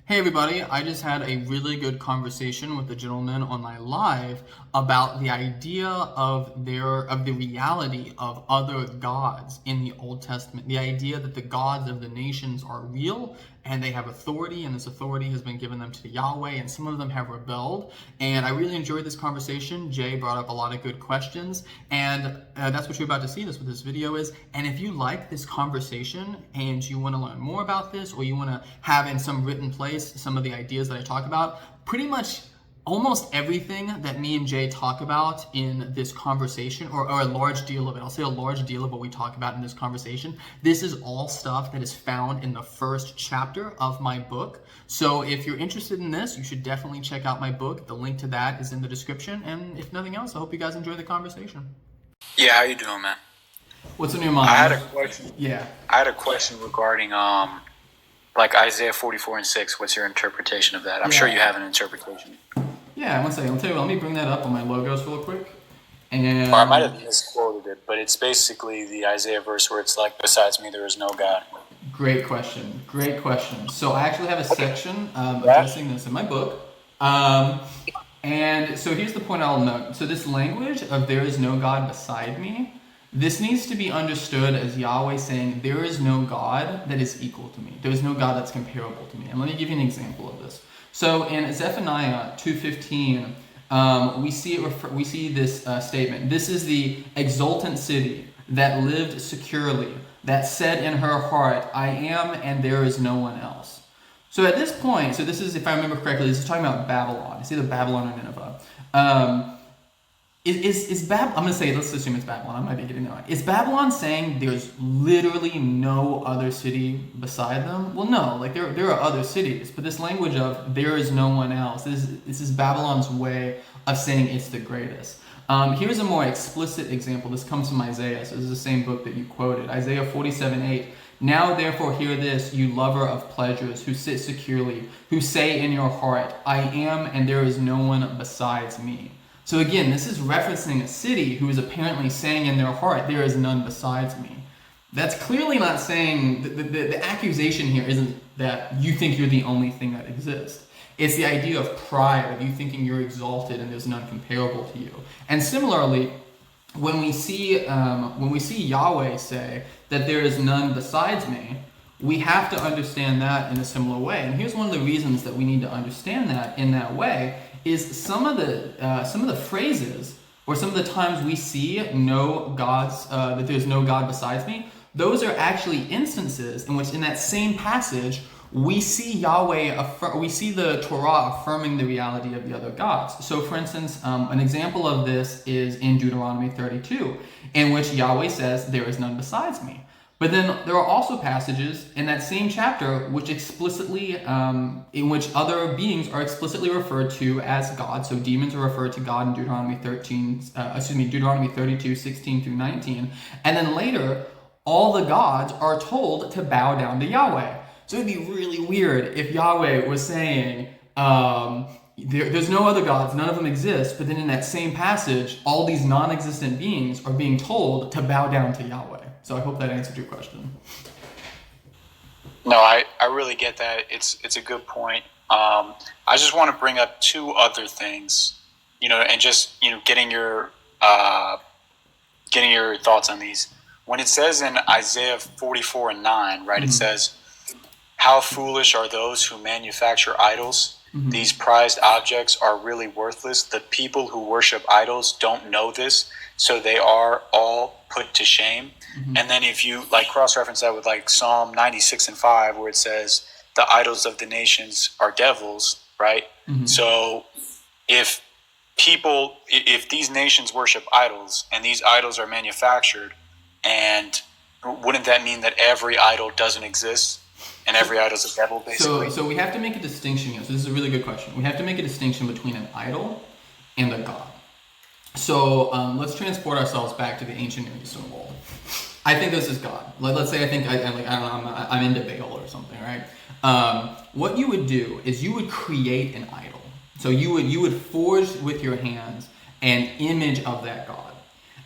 Hey everybody, I just had a really good conversation with a gentleman on my live about the idea of the reality of other gods in the Old Testament. The idea that the gods of the nations are real and they have authority, and this authority has been given them to Yahweh, and some of them have rebelled. And I really enjoyed this conversation. Jay brought up a lot of good questions, and that's what you're about to see. That's what this video is. And if you like this conversation and you want to learn more about this, or you want to have in some written place some of the ideas that I talk about, pretty much almost everything that me and Jay talk about in this conversation, or a large deal of it, I'll say a large deal of what we talk about in this conversation, this is all stuff that is found in the first chapter of my book. So if you're interested in this, you should definitely check out my book. The link to that is in the description. And if nothing else, I hope you guys enjoy the conversation. Yeah, how you doing, man? What's in your mind? I had a question. Yeah. I had a question regarding like Isaiah 44:6. What's your interpretation of that? I'm sure you have an interpretation. Yeah, one second. I'll tell you what, let me bring that up on my logos real quick. And Or I might have misquoted it, but it's basically the Isaiah verse where it's like, "Besides me, there is no God." Great question. Great question. So I actually have a section addressing this in my book. And so here's the point I'll note. So this language of "there is no God beside me," this needs to be understood as Yahweh saying, there is no God that is equal to me. There is no God that's comparable to me. And let me give you an example of this. So in Zephaniah 2:15, we see this statement. This is the exultant city that lived securely, that said in her heart, I am and there is no one else. So at this point, so this is, if I remember correctly, this is talking about Babylon. It's either Babylon or Nineveh. I'm going to say, let's assume it's Babylon. I might be getting that right. Is Babylon saying there's literally no other city beside them? Well, no. Like there are other cities, but this language of there is no one else, this is Babylon's way of saying it's the greatest. Here's a more explicit example. This comes from Isaiah. So this is the same book that you quoted. Isaiah 47:8. Now therefore hear this, you lover of pleasures, who sit securely, who say in your heart, I am and there is no one besides me. So again, this is referencing a city who is apparently saying in their heart, there is none besides me. That's clearly not saying, the accusation here isn't that you think you're the only thing that exists. It's the idea of pride, of you thinking you're exalted and there's none comparable to you. And similarly, when we see Yahweh say that there is none besides me, we have to understand that in a similar way. And here's one of the reasons that we need to understand that in that way is some of the phrases or some of the times we see no gods, that there's no God besides me, those are actually instances in which in that same passage we see we see the Torah affirming the reality of the other gods. So for instance, an example of this is in Deuteronomy 32, in which Yahweh says, there is none besides me. But then there are also passages in that same chapter which explicitly, in which other beings are explicitly referred to as God. So demons are referred to God in Deuteronomy 32, 16 through 19. And then later, all the gods are told to bow down to Yahweh. So it'd be really weird if Yahweh was saying, there's no other gods, none of them exist, but then in that same passage, all these non-existent beings are being told to bow down to Yahweh. So I hope that answered your question. No, I really get that. It's a good point. I just want to bring up two other things, and just getting your thoughts on these. When it says in Isaiah 44:9, right, it says, how foolish are those who manufacture idols? These prized objects are really worthless. The people who worship idols don't know this, so they are all put to shame. And then if you cross-reference that with Psalm 96:5, where it says, the idols of the nations are devils, right? So if these nations worship idols and these idols are manufactured, and wouldn't that mean that every idol doesn't exist? And every idol is a devil, basically. So we have to make a distinction here. So this is a really good question. We have to make a distinction between an idol and a god. So let's transport ourselves back to the ancient Near Eastern world. I think this is God. Let's say I think I'm into Baal or something, right? What you would do is you would create an idol. So you would forge with your hands an image of that god.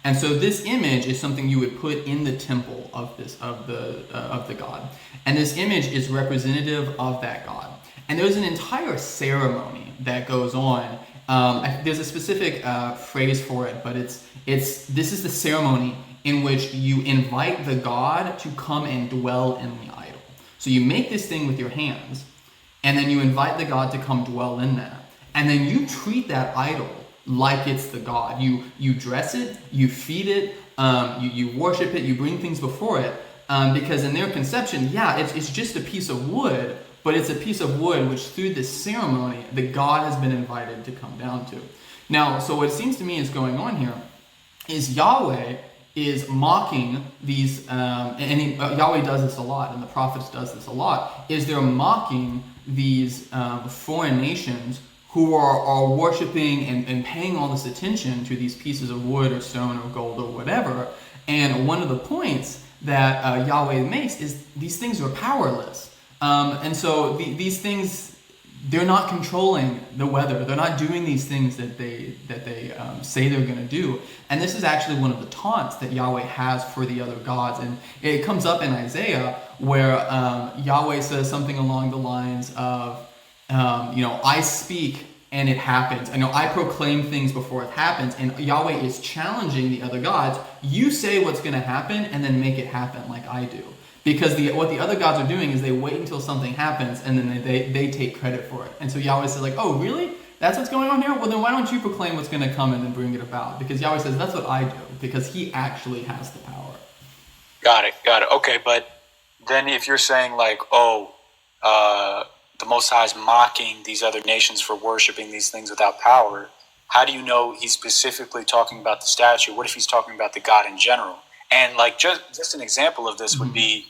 And so this image is something you would put in the temple of the god. And this image is representative of that god. And there's an entire ceremony that goes on. There's a specific phrase for it, but this is the ceremony in which you invite the god to come and dwell in the idol. So you make this thing with your hands, and then you invite the god to come dwell in that. And then you treat that idol like it's the god. You dress it, you feed it, you worship it, you bring things before it, because in their conception, it's just a piece of wood, but it's a piece of wood which through this ceremony, the god has been invited to come down to. Now, so what it seems to me is going on here is Yahweh is mocking these, Yahweh does this a lot, and the prophets does this a lot, is they're mocking these foreign nations who are worshiping and paying all this attention to these pieces of wood or stone or gold or whatever. And one of the points that Yahweh makes is these things are powerless. And so these things, they're not controlling the weather. They're not doing these things that they say they're going to do. And this is actually one of the taunts that Yahweh has for the other gods. And it comes up in Isaiah where Yahweh says something along the lines of, I speak and it happens. I proclaim things before it happens. And Yahweh is challenging the other gods. You say what's going to happen and then make it happen like I do. Because what the other gods are doing is they wait until something happens and then they take credit for it. And so Yahweh says oh, really? That's what's going on here? Well, then why don't you proclaim what's going to come and then bring it about? Because Yahweh says that's what I do, because he actually has the power. Got it. Okay, but then if you're saying the Most High is mocking these other nations for worshiping these things without power, how do you know he's specifically talking about the statue? What if he's talking about the God in general? And just an example of this would be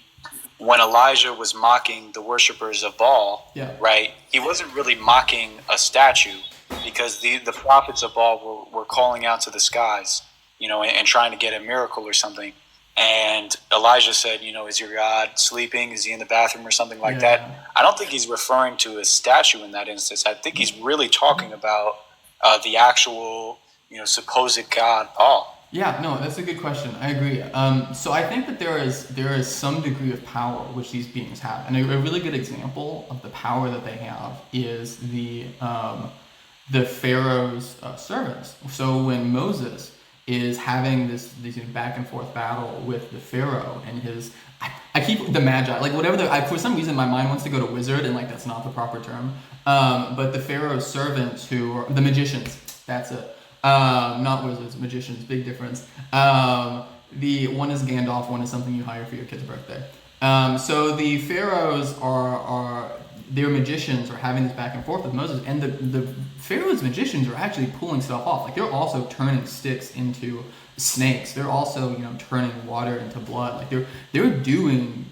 when Elijah was mocking the worshipers of Baal, right? He wasn't really mocking a statue, because the prophets of Baal were calling out to the skies, and trying to get a miracle or something. And Elijah said, is your God sleeping? Is he in the bathroom or something like that? I don't think he's referring to a statue in that instance. I think he's really talking about the actual, supposed God, Baal. Yeah, no, that's a good question. I agree. So I think that there is some degree of power which these beings have, and a really good example of the power that they have is the Pharaoh's servants. So when Moses is having this back and forth battle with the Pharaoh and I keep the Magi, for some reason my mind wants to go to wizard, and that's not the proper term. But the Pharaoh's servants who are the magicians, that's it. Not wizards, magicians, big difference. The one is Gandalf, one is something you hire for your kid's birthday. So the pharaohs their magicians are having this back and forth with Moses, and the Pharaoh's magicians are actually pulling stuff off. They're also turning sticks into snakes. They're also turning water into blood. They're doing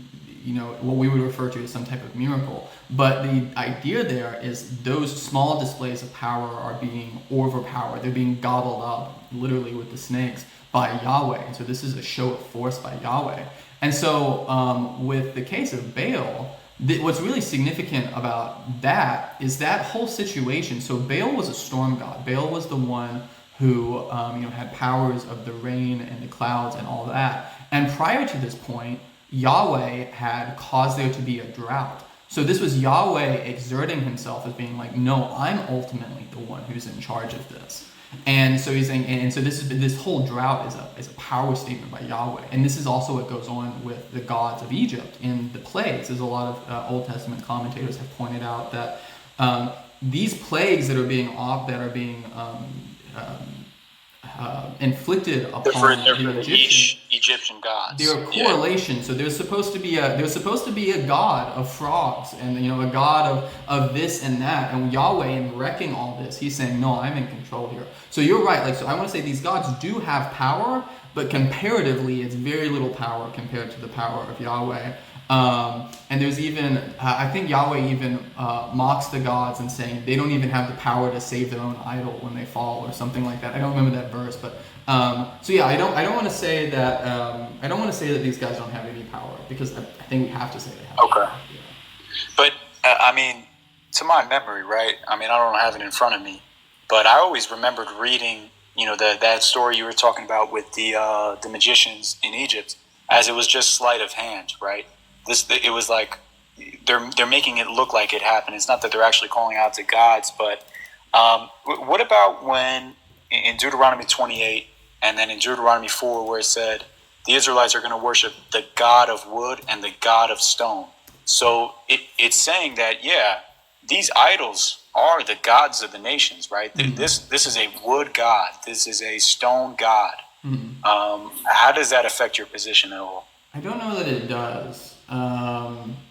what we would refer to as some type of miracle. But the idea there is those small displays of power are being overpowered. They're being gobbled up, literally with the snakes, by Yahweh. And so this is a show of force by Yahweh. And so with the case of Baal, what's really significant about that is that whole situation. So Baal was a storm god. Baal was the one who had powers of the rain and the clouds and all that. And prior to this point, Yahweh had caused there to be a drought. So this was Yahweh exerting himself as being no, I'm ultimately the one who's in charge of this. And so he's saying, and so this whole drought is a power statement by Yahweh. And this is also what goes on with the gods of Egypt in the plagues. There's a lot of Old Testament commentators have pointed out that these plagues that are being inflicted upon the Egyptian gods. They're a correlation. So there's supposed to be a god of frogs, and a god of this and that. And Yahweh, in wrecking all this, he's saying, no, I'm in control here. So you're right. So I want to say these gods do have power, but comparatively, it's very little power compared to the power of Yahweh. And there's even, I think Yahweh even mocks the gods and saying they don't even have the power to save their own idol when they fall or something like that. I don't remember that verse, but I don't want to say that these guys don't have any power, because I think we have to say they have. Okay. Power. Yeah. But to my memory, right? I don't have it in front of me, but I always remembered reading, that story you were talking about with the magicians in Egypt, as it was just sleight of hand, right? It was they're making it look like it happened. It's not that they're actually calling out to gods, but what about when in Deuteronomy 28 and then in Deuteronomy 4 where it said the Israelites are going to worship the god of wood and the god of stone? So it's saying that, yeah, these idols are the gods of the nations, right? Mm-hmm. This is a wood god. This is a stone god. Mm-hmm. How does that affect your position at all? I don't know that it does.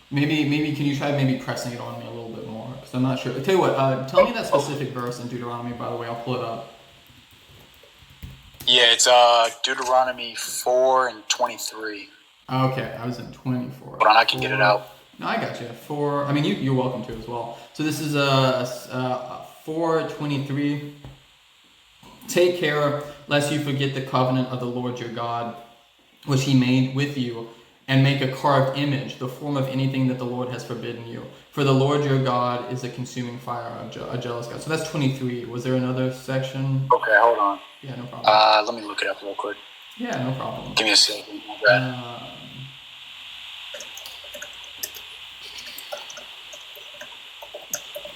Maybe can you try maybe pressing it on me a little bit more? Because I'm not sure. I'll tell you what, tell me that specific verse in Deuteronomy, by the way. I'll pull it up. Yeah, it's Deuteronomy 4 and 23. Okay, I was in 24. Hold on, I can get it out. No, I got you. 4. I mean, you're welcome to as well. So this is 4:23. Take care lest you forget the covenant of the Lord your God, which he made with you, and make a carved image, the form of anything that the Lord has forbidden you. For the Lord your God is a consuming fire, a jealous God. So that's 23. Was there another section? Okay, hold on. Yeah, no problem. Let me look it up real quick. Yeah, no problem. Give me a second.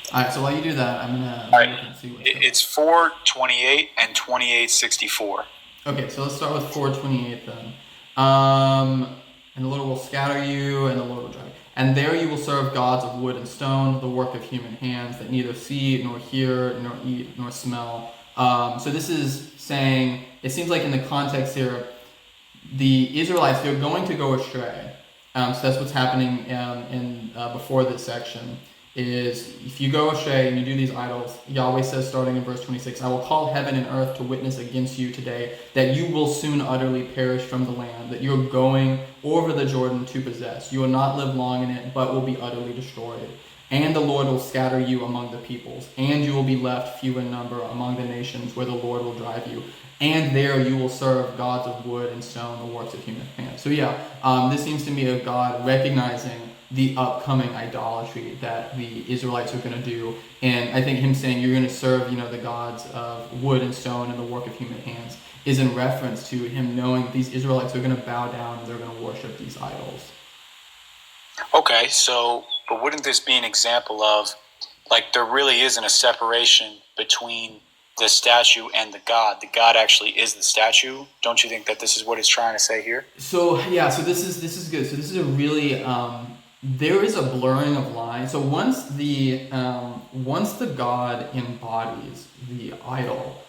Alright, so while you do that, I'm gonna look and see what it's 4:28 and 28:64. Okay, so let's start with 4:28 then. And the Lord will scatter you, and the Lord will drive you. And there you will serve gods of wood and stone, the work of human hands, that neither see, nor hear, nor eat, nor smell. So this is saying, it seems like in the context here, the Israelites, they're going to go astray. So that's what's happening before this section. Is if you go astray and you do these idols, Yahweh says, starting in verse 26, I will call heaven and earth to witness against you today that you will soon utterly perish from the land that you're going over the Jordan to possess. You will not live long in it, but will be utterly destroyed. And the Lord will scatter you among the peoples, and you will be left few in number among the nations where the Lord will drive you. And there you will serve gods of wood and stone, the works of human hands. So this seems to me of God recognizing the upcoming idolatry that the Israelites are going to do. And I think him saying you're going to serve, the gods of wood and stone and the work of human hands is in reference to him knowing that these Israelites are going to bow down and they're going to worship these idols. Okay, but wouldn't this be an example of, like, there really isn't a separation between the statue and the God? The God actually is the statue. Don't you think that this is what it's trying to say here? So this is good. So this is a really there is a blurring of lines. So once the God embodies the idol,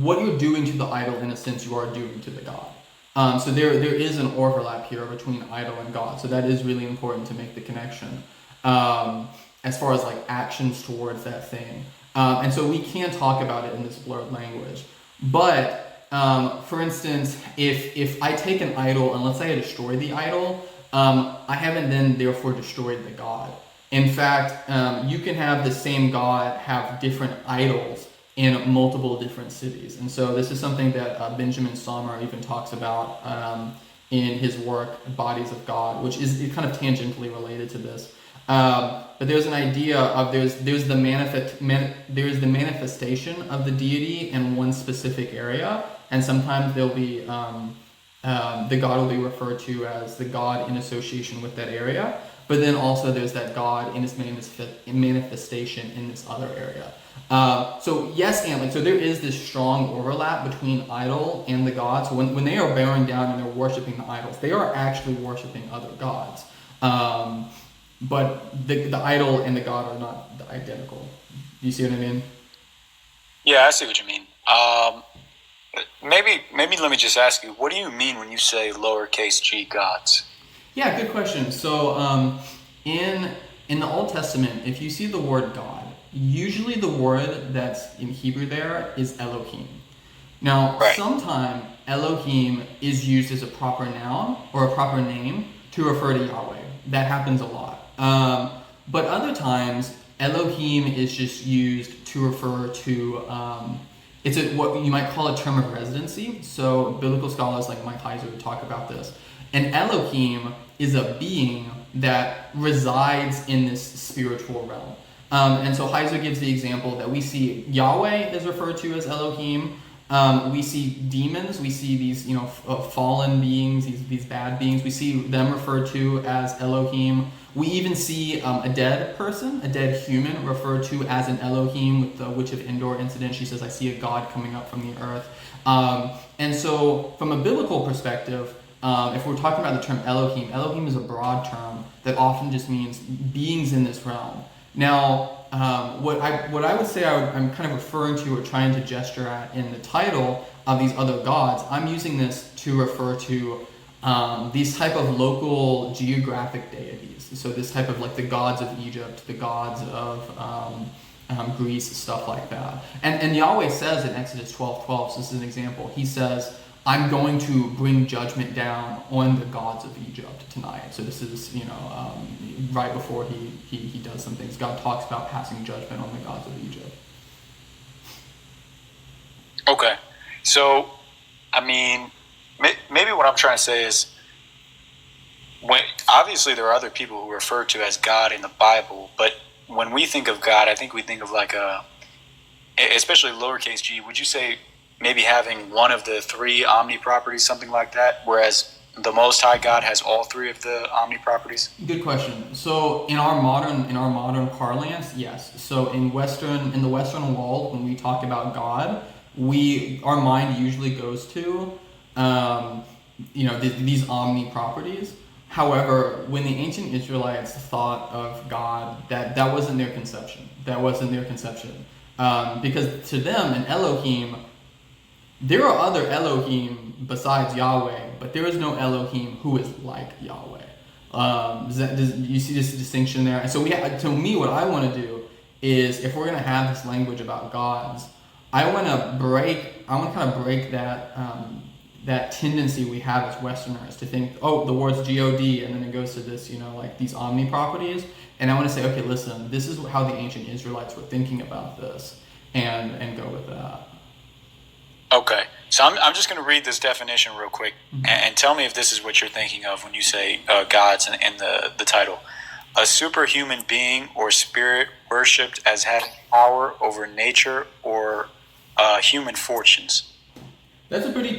what you're doing to the idol, in a sense, you are doing to the God. So there is an overlap here between idol and God. So that is really important to make the connection as far as like actions towards that thing. And so we can talk about it in this blurred language. But for instance, if I take an idol and let's say I destroy the idol, I haven't then therefore destroyed the God. In fact, you can have the same God have different idols in multiple different cities. And so this is something that Benjamin Sommer even talks about in his work, Bodies of God, which is kind of tangentially related to this. But there's an idea of there's the manifestation of the deity in one specific area, and sometimes there'll be the God will be referred to as the God in association with that area. But then also there's that God in his manifestation in this other area. So there is this strong overlap between idol and the God. So when they are bowing down and they're worshiping the idols, they are actually worshiping other gods. But the idol and the God are not identical. Do you see what I mean? Yeah, I see what you mean. Maybe let me just ask you, what do you mean when you say lowercase g gods? Yeah, good question. So in the Old Testament, if you see the word God, usually the word that's in Hebrew there is Elohim. Now, Sometimes Elohim is used as a proper noun or a proper name to refer to Yahweh. That happens a lot. But other times, Elohim is just used to refer to, it's what you might call a term of residency. So biblical scholars like Mike Heiser would talk about this. And Elohim is a being that resides in this spiritual realm. And so Heiser gives the example that we see Yahweh is referred to as Elohim. We see demons, we see these, fallen beings, these bad beings. We see them referred to as Elohim. We even see a dead person, a dead human, referred to as an Elohim with the Witch of Endor incident. She says, I see a God coming up from the earth. And so from a biblical perspective, if we're talking about the term Elohim, Elohim is a broad term that often just means beings in this realm. Now, what I would say I'm kind of referring to or trying to gesture at in the title of these other gods, I'm using this to refer to these type of local geographic deities. So this type of like the gods of Egypt, the gods of Greece, stuff like that. And Yahweh says in Exodus 12:12, so this is an example, he says, I'm going to bring judgment down on the gods of Egypt tonight. So this is, right before he does some things. God talks about passing judgment on the gods of Egypt. Okay. So, maybe what I'm trying to say is, obviously there are other people who are referred to as God in the Bible, but when we think of God, I think we think of like especially lowercase g, would you say maybe having one of the three omni properties, something like that, whereas the Most High God has all three of the omni properties? Good question. So in our modern parlance, yes. So in the Western world, when we talk about God, our mind usually goes to these omni properties. However, when the ancient Israelites thought of God, that wasn't their conception. Because to them, an Elohim, there are other Elohim besides Yahweh, but there is no Elohim who is like Yahweh. You see this distinction there? And so to me, what I want to do is, if we're going to have this language about gods, I want to kind of break that tendency we have as Westerners to think, the word's G-O-D, and then it goes to this, like these omni properties. And I want to say, okay, listen, this is how the ancient Israelites were thinking about this, and go with that. Okay, so I'm just going to read this definition real quick, and tell me if this is what you're thinking of when you say gods in the title. A superhuman being or spirit worshipped as having power over nature or human fortunes. That's a pretty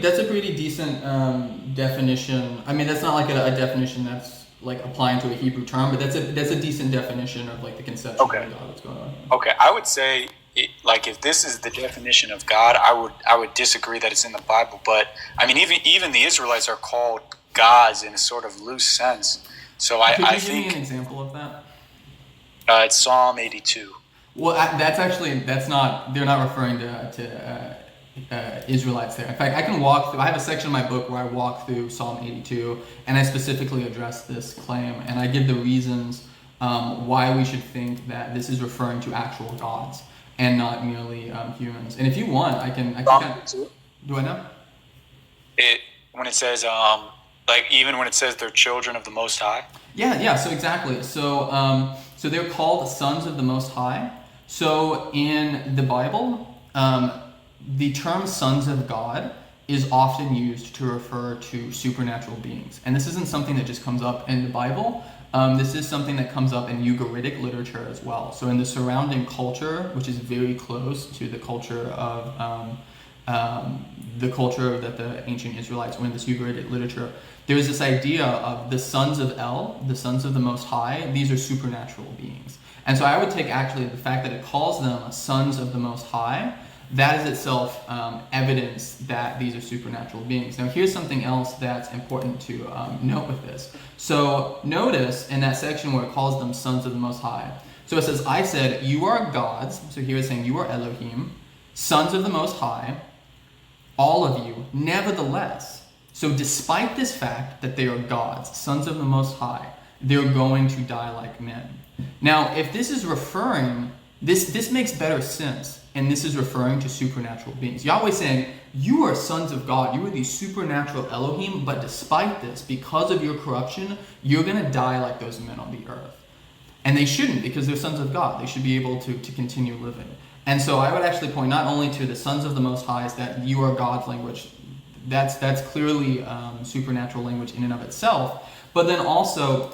decent definition. I mean, that's not like a definition that's like applying to a Hebrew term, but that's a decent definition of like the conception of God that's going on. Okay, I would say, if this is the definition of God, I would disagree that it's in the Bible. But I mean, even the Israelites are called gods in a sort of loose sense. So I think. Could you give me an example of that? It's Psalm 82. Well, that's not. They're not referring to Israelites there. In fact, I have a section in my book where I walk through Psalm 82, and I specifically address this claim, and I give the reasons why we should think that this is referring to actual gods and not merely humans. And if you want, I can do I know? When it says even when it says they're children of the Most High. Yeah. So exactly. So they're called sons of the Most High. So in the Bible, the term sons of God is often used to refer to supernatural beings. And this isn't something that just comes up in the Bible. This is something that comes up in Ugaritic literature as well. So in the surrounding culture, which is very close to the culture of that the ancient Israelites were in, this Ugaritic literature, there's this idea of the sons of El, the sons of the Most High. These are supernatural beings. And so I would take actually the fact that it calls them sons of the Most High, that is itself evidence that these are supernatural beings. Now here's something else that's important to note with this. So notice in that section where it calls them sons of the Most High. So it says, I said, you are gods. So here it's saying you are Elohim, sons of the Most High, all of you, nevertheless. So despite this fact that they are gods, sons of the Most High, they're going to die like men. Now, if this is referring, this makes better sense, and this is referring to supernatural beings. Yahweh saying, you are sons of God, you are these supernatural Elohim, but despite this, because of your corruption, you're going to die like those men on the earth. And they shouldn't, because they're sons of God. They should be able to continue living. And so I would actually point not only to the sons of the Most High, that you are God's language, that's clearly supernatural language in and of itself, but then also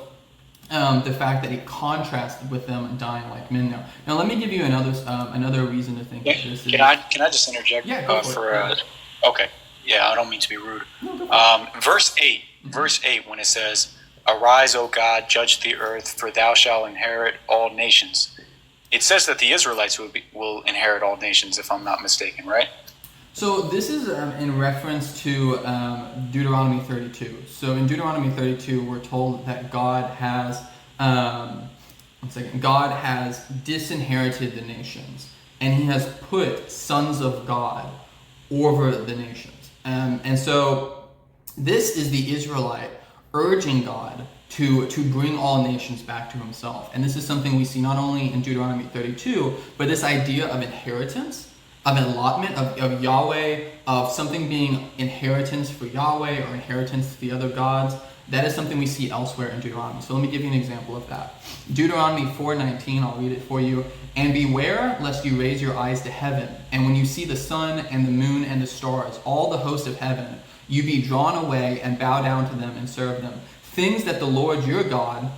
the fact that it contrasts with them dying like men. Now let me give you another reason to think that this is. Can I just interject? Yeah, go for it. Okay. Yeah, I don't mean to be rude. No, go for it. Verse 8, when it says, Arise, O God, judge the earth, for thou shalt inherit all nations. It says that the Israelites will inherit all nations, if I'm not mistaken, right? So this is in reference to Deuteronomy 32. So in Deuteronomy 32, we're told that God has God has disinherited the nations, and He has put sons of God over the nations. And so this is the Israelite urging God to bring all nations back to Himself. And this is something we see not only in Deuteronomy 32, but this idea of inheritance, of allotment of Yahweh, of something being inheritance for Yahweh or inheritance to the other gods. That is something we see elsewhere in Deuteronomy. So let me give you an example of that. Deuteronomy 4:19, I'll read it for you. And beware lest you raise your eyes to heaven, and when you see the sun and the moon and the stars, all the host of heaven, you be drawn away and bow down to them and serve them. Things that the Lord your God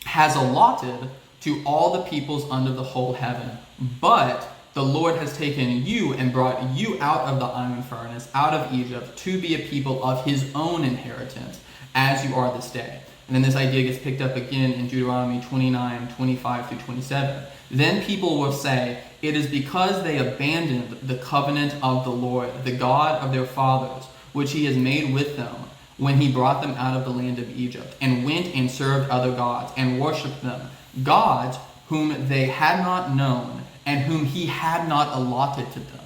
has allotted to all the peoples under the whole heaven. But the Lord has taken you and brought you out of the iron furnace, out of Egypt, to be a people of His own inheritance, as you are this day. And then this idea gets picked up again in Deuteronomy 29:25-27. Then people will say, it is because they abandoned the covenant of the Lord, the God of their fathers, which He has made with them, when He brought them out of the land of Egypt, and went and served other gods, and worshipped them, gods whom they had not known, and whom He had not allotted to them.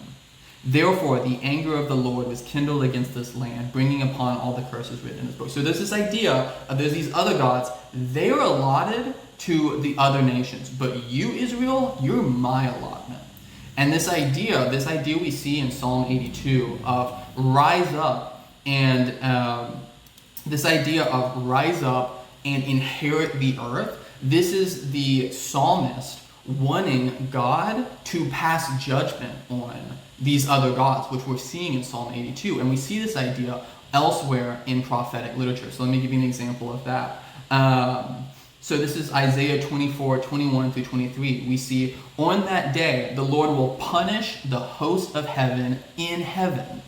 Therefore, the anger of the Lord was kindled against this land, bringing upon all the curses written in this book. So there's this idea of there's these other gods. They are allotted to the other nations. But you, Israel, you're my allotment. And this idea we see in Psalm 82 of rise up and inherit the earth. This is the psalmist wanting God to pass judgment on these other gods, which we're seeing in Psalm 82. And we see this idea elsewhere in prophetic literature. So let me give you an example of that. So this is Isaiah 24:21-23. We see, on that day, the Lord will punish the host of heaven in heaven,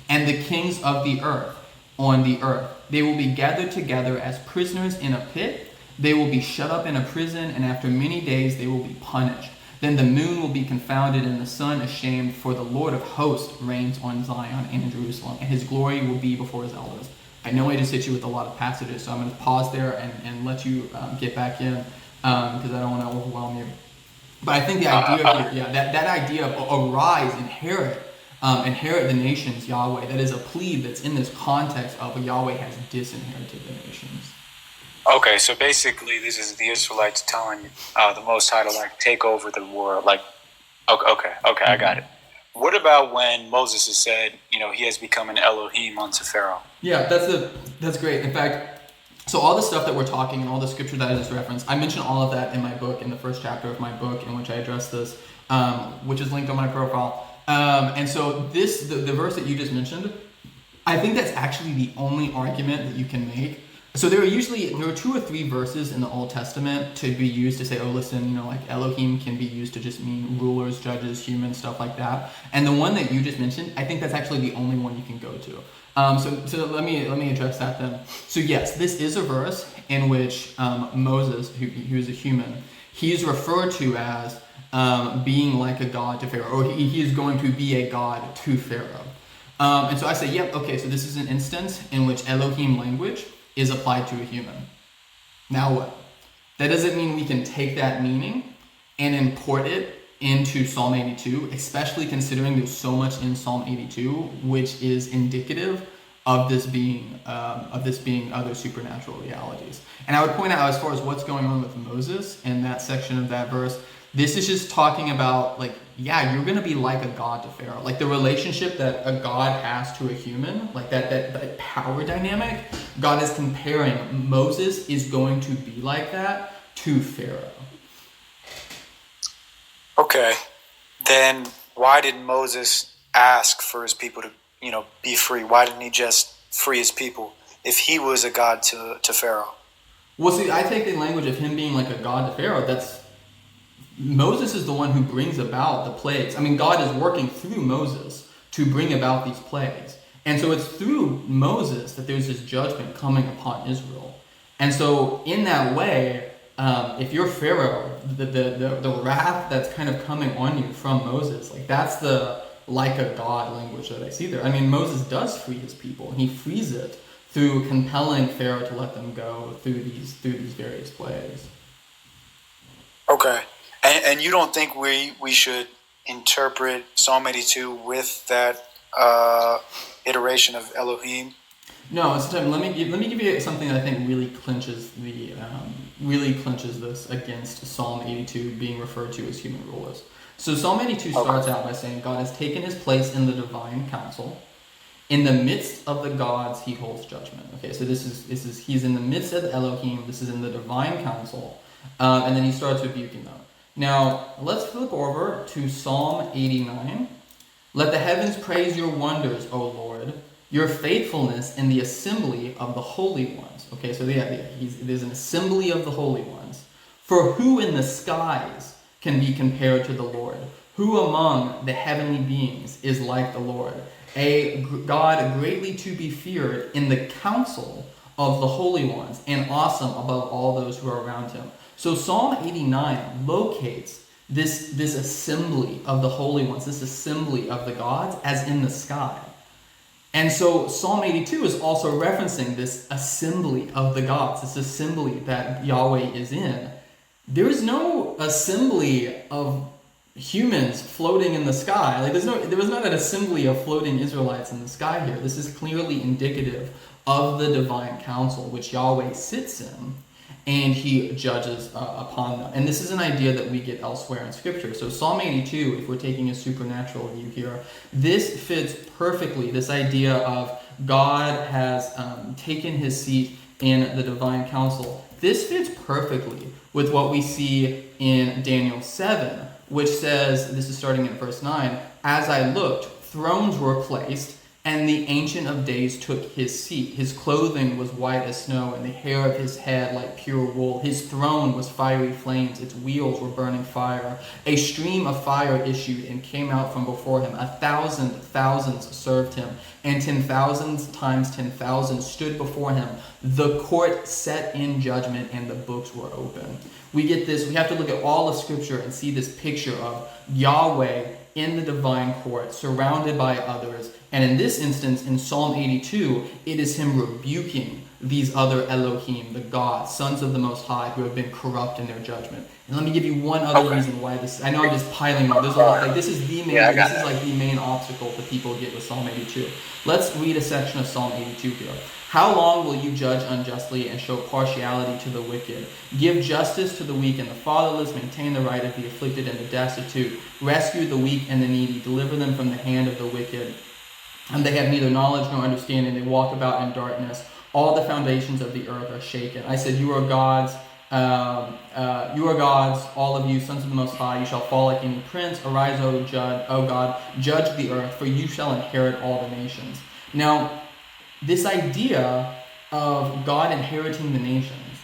and the kings of the earth on the earth. They will be gathered together as prisoners in a pit. They will be shut up in a prison, and after many days they will be punished. Then the moon will be confounded and the sun ashamed, for the Lord of hosts reigns on Zion and in Jerusalem, and His glory will be before His elders. I know I just hit you with a lot of passages, so I'm going to pause there and let you get back in, because I don't want to overwhelm you. But I think the idea here, that idea of arise, inherit the nations, Yahweh, that is a plea that's in this context of Yahweh has disinherited the nations. Okay, so basically this is the Israelites telling the Most High to take over the world. Okay, I got it. What about when Moses has said, he has become an Elohim unto Pharaoh? Yeah, that's great. In fact, so all the stuff that we're talking and all the scripture that I just referenced, I mentioned all of that in my book, in the first chapter of my book, in which I address this, which is linked on my profile. And so the verse that you just mentioned, I think that's actually the only argument that you can make. So there are 2 or 3 verses in the Old Testament to be used to say, oh, listen, Elohim can be used to just mean rulers, judges, humans, stuff like that. And the one that you just mentioned, I think that's actually the only one you can go to. So let me address that then. So yes, this is a verse in which Moses, who is a human, he is referred to as being like a god to Pharaoh, or he is going to be a god to Pharaoh. And so I say, okay, so this is an instance in which Elohim language is applied to a human. Now what? That doesn't mean we can take that meaning and import it into Psalm 82, especially considering there's so much in Psalm 82 which is indicative of this being other supernatural realities. And I would point out, as far as what's going on with Moses in that section of that verse, this is just talking about you're going to be like a god to Pharaoh. Like the relationship that a god has to a human, like that power dynamic, God is comparing Moses is going to be like that to Pharaoh. Okay, then why did Moses ask for his people to, be free? Why didn't he just free his people if he was a god to Pharaoh? Well, see, I take the language of him being like a god to Pharaoh. Moses is the one who brings about the plagues. I mean, God is working through Moses to bring about these plagues. And so it's through Moses that there's this judgment coming upon Israel. And so in that way, if you're Pharaoh, the wrath that's kind of coming on you from Moses, like that's the like a God language that I see there. I mean, Moses does free his people, and he frees it through compelling Pharaoh to let them go through these various plagues. Okay. And you don't think we should interpret Psalm 82 with that iteration of Elohim? No, let me give you something that I think really clinches this against Psalm 82 being referred to as human rulers. So Psalm 82 starts out by saying God has taken his place in the divine council. In the midst of the gods, he holds judgment. Okay, so this is he's in the midst of the Elohim. This is in the divine council, and then he starts rebuking them. Now let's flip over to Psalm 89. Let the heavens praise your wonders, O Lord, your faithfulness in the assembly of the holy ones. Okay, so there's an assembly of the holy ones. For who in the skies can be compared to the Lord? Who among the heavenly beings is like the Lord? A God greatly to be feared in the council of the holy ones, and awesome above all those who are around him. So Psalm 89 locates this assembly of the holy ones, this assembly of the gods as in the sky. And so Psalm 82 is also referencing this assembly of the gods, this assembly that Yahweh is in. There is no assembly of humans floating in the sky. Like there was not an assembly of floating Israelites in the sky here. This is clearly indicative of the divine council which Yahweh sits in, and he judges upon them. And this is an idea that we get elsewhere in Scripture. So Psalm 82, if we're taking a supernatural view here, this fits perfectly, this idea of God has taken his seat in the divine council. This fits perfectly with what we see in Daniel 7, which says, this is starting in verse 9, as I looked, thrones were placed, and the Ancient of Days took his seat. His clothing was white as snow, and the hair of his head like pure wool. His throne was fiery flames. Its wheels were burning fire. A stream of fire issued and came out from before him. 1,000 thousands served him, and 10,000 times 10,000 stood before him. The court set in judgment, and the books were open. We get this. We have to look at all of Scripture and see this picture of Yahweh in the divine court, surrounded by others. And in this instance, in Psalm 82, it is him rebuking these other Elohim, the gods, sons of the Most High, who have been corrupt in their judgment. And let me give you one other reason why this. I know I'm just piling on. There's a lot. Like this is the main. This is like the main obstacle that people get with Psalm 82. Let's read a section of Psalm 82 here. How long will you judge unjustly and show partiality to the wicked? Give justice to the weak and the fatherless, maintain the right of the afflicted and the destitute, rescue the weak and the needy, deliver them from the hand of the wicked. And they have neither knowledge nor understanding, they walk about in darkness. All the foundations of the earth are shaken. I said, you are gods, all of you, sons of the Most High. You shall fall like any prince. Arise, O God, judge the earth, for you shall inherit all the nations. Now, this idea of God inheriting the nations,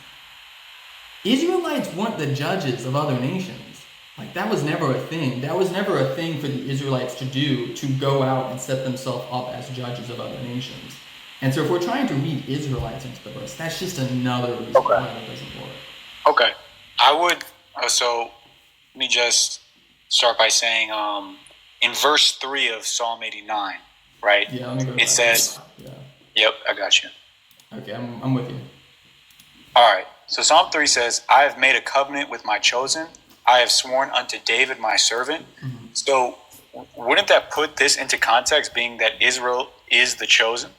Israelites weren't the judges of other nations. Like, that was never a thing. That was never a thing for the Israelites to do, to go out and set themselves up as judges of other nations. And so if we're trying to read Israelites into the verse, that's just another reason why that doesn't work. Okay. I would, so let me just start by saying, in verse 3 of Psalm 89, right? Yeah, let me go it says, Yep, I got you. Okay, I'm with you. All right. So Psalm 3 says, I have made a covenant with my chosen. I have sworn unto David my servant. Mm-hmm. So wouldn't that put this into context, being that Israel is the chosen?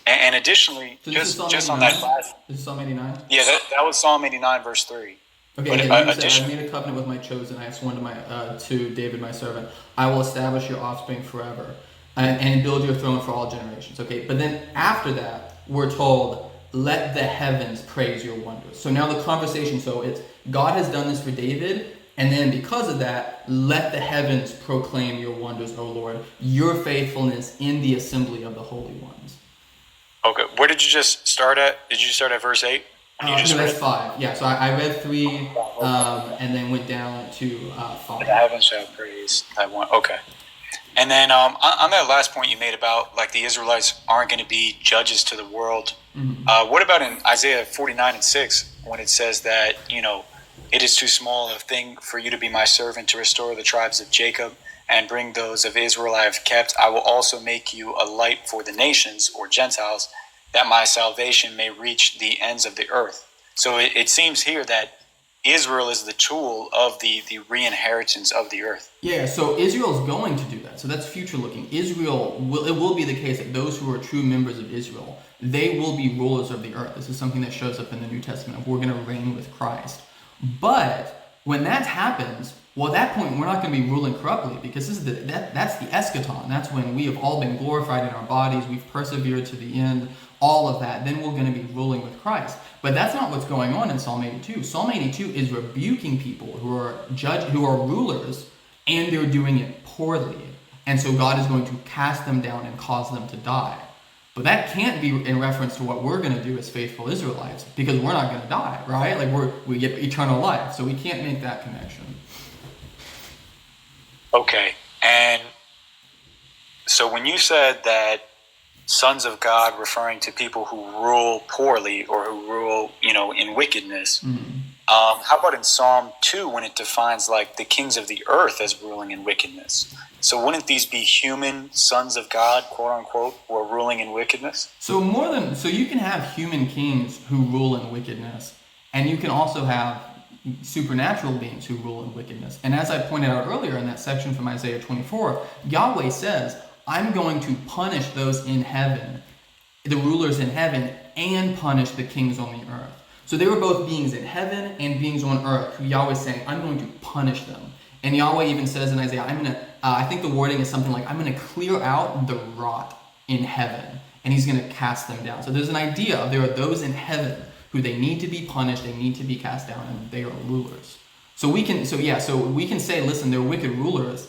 And additionally, so just on that last... This is Psalm 89? Yeah, that was Psalm 89, verse 3. Okay, but yeah, you said, I made a covenant with my chosen. I have sworn to David my servant. I will establish your offspring forever and build your throne for all generations. Okay, but then after that, we're told, let the heavens praise your wonders. So now the conversation, so it's God has done this for David, and then because of that, let the heavens proclaim your wonders, O Lord, your faithfulness in the assembly of the holy ones. Okay, where did you just start at? Did you start at verse 8? No, that's 5. Yeah, so I read 3 and then went down to 5. The heavens shall praise thy one. Okay. And then on that last point you made about like the Israelites aren't going to be judges to the world, what about in Isaiah 49:6 when it says that, it is too small a thing for you to be my servant to restore the tribes of Jacob and bring those of Israel I have kept. I will also make you a light for the nations or Gentiles, that my salvation may reach the ends of the earth. So it seems here that Israel is the tool of the re-inheritance of the earth. Yeah, so Israel is going to do that. So that's future looking. It will be the case that those who are true members of Israel, they will be rulers of the earth. This is something that shows up in the New Testament. We're going to reign with Christ. But when that happens, well, at that point, we're not going to be ruling corruptly, because that's the eschaton. That's when we have all been glorified in our bodies. We've persevered to the end, all of that. Then we're going to be ruling with Christ. But that's not what's going on in Psalm 82. Psalm 82 is rebuking people who are rulers, and they're doing it poorly. And so God is going to cast them down and cause them to die. But that can't be in reference to what we're going to do as faithful Israelites, because we're not going to die, right? Like we get eternal life. So we can't make that connection. Okay. And so when you said that sons of God, referring to people who rule poorly or who rule, in wickedness, how about in Psalm 2 when it defines like the kings of the earth as ruling in wickedness? So wouldn't these be human sons of God, quote unquote, who are ruling in wickedness? So you can have human kings who rule in wickedness, and you can also have supernatural beings who rule in wickedness. And as I pointed out earlier in that section from Isaiah 24, Yahweh says, I'm going to punish those in heaven, the rulers in heaven, and punish the kings on the earth. So they were both beings in heaven and beings on earth, who Yahweh is saying, I'm going to punish them. And Yahweh even says in Isaiah, I think the wording is something like, I'm going to clear out the rot in heaven, and he's going to cast them down. So there's an idea, there are those in heaven who they need to be punished, they need to be cast down, and they are rulers. So we can say, listen, they're wicked rulers,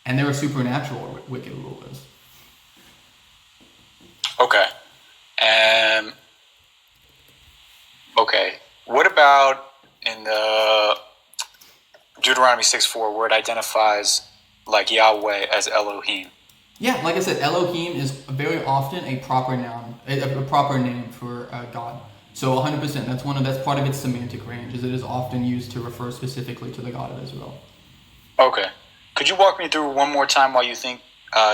and there are supernatural wicked rulers. Okay. Okay. What about in the Deuteronomy 6:4, where it identifies like Yahweh as Elohim? Yeah, like I said, Elohim is very often a proper noun, a proper name for God. So 100%, that's part of its semantic range, is it is often used to refer specifically to the God of Israel. Okay. Could you walk me through one more time why you think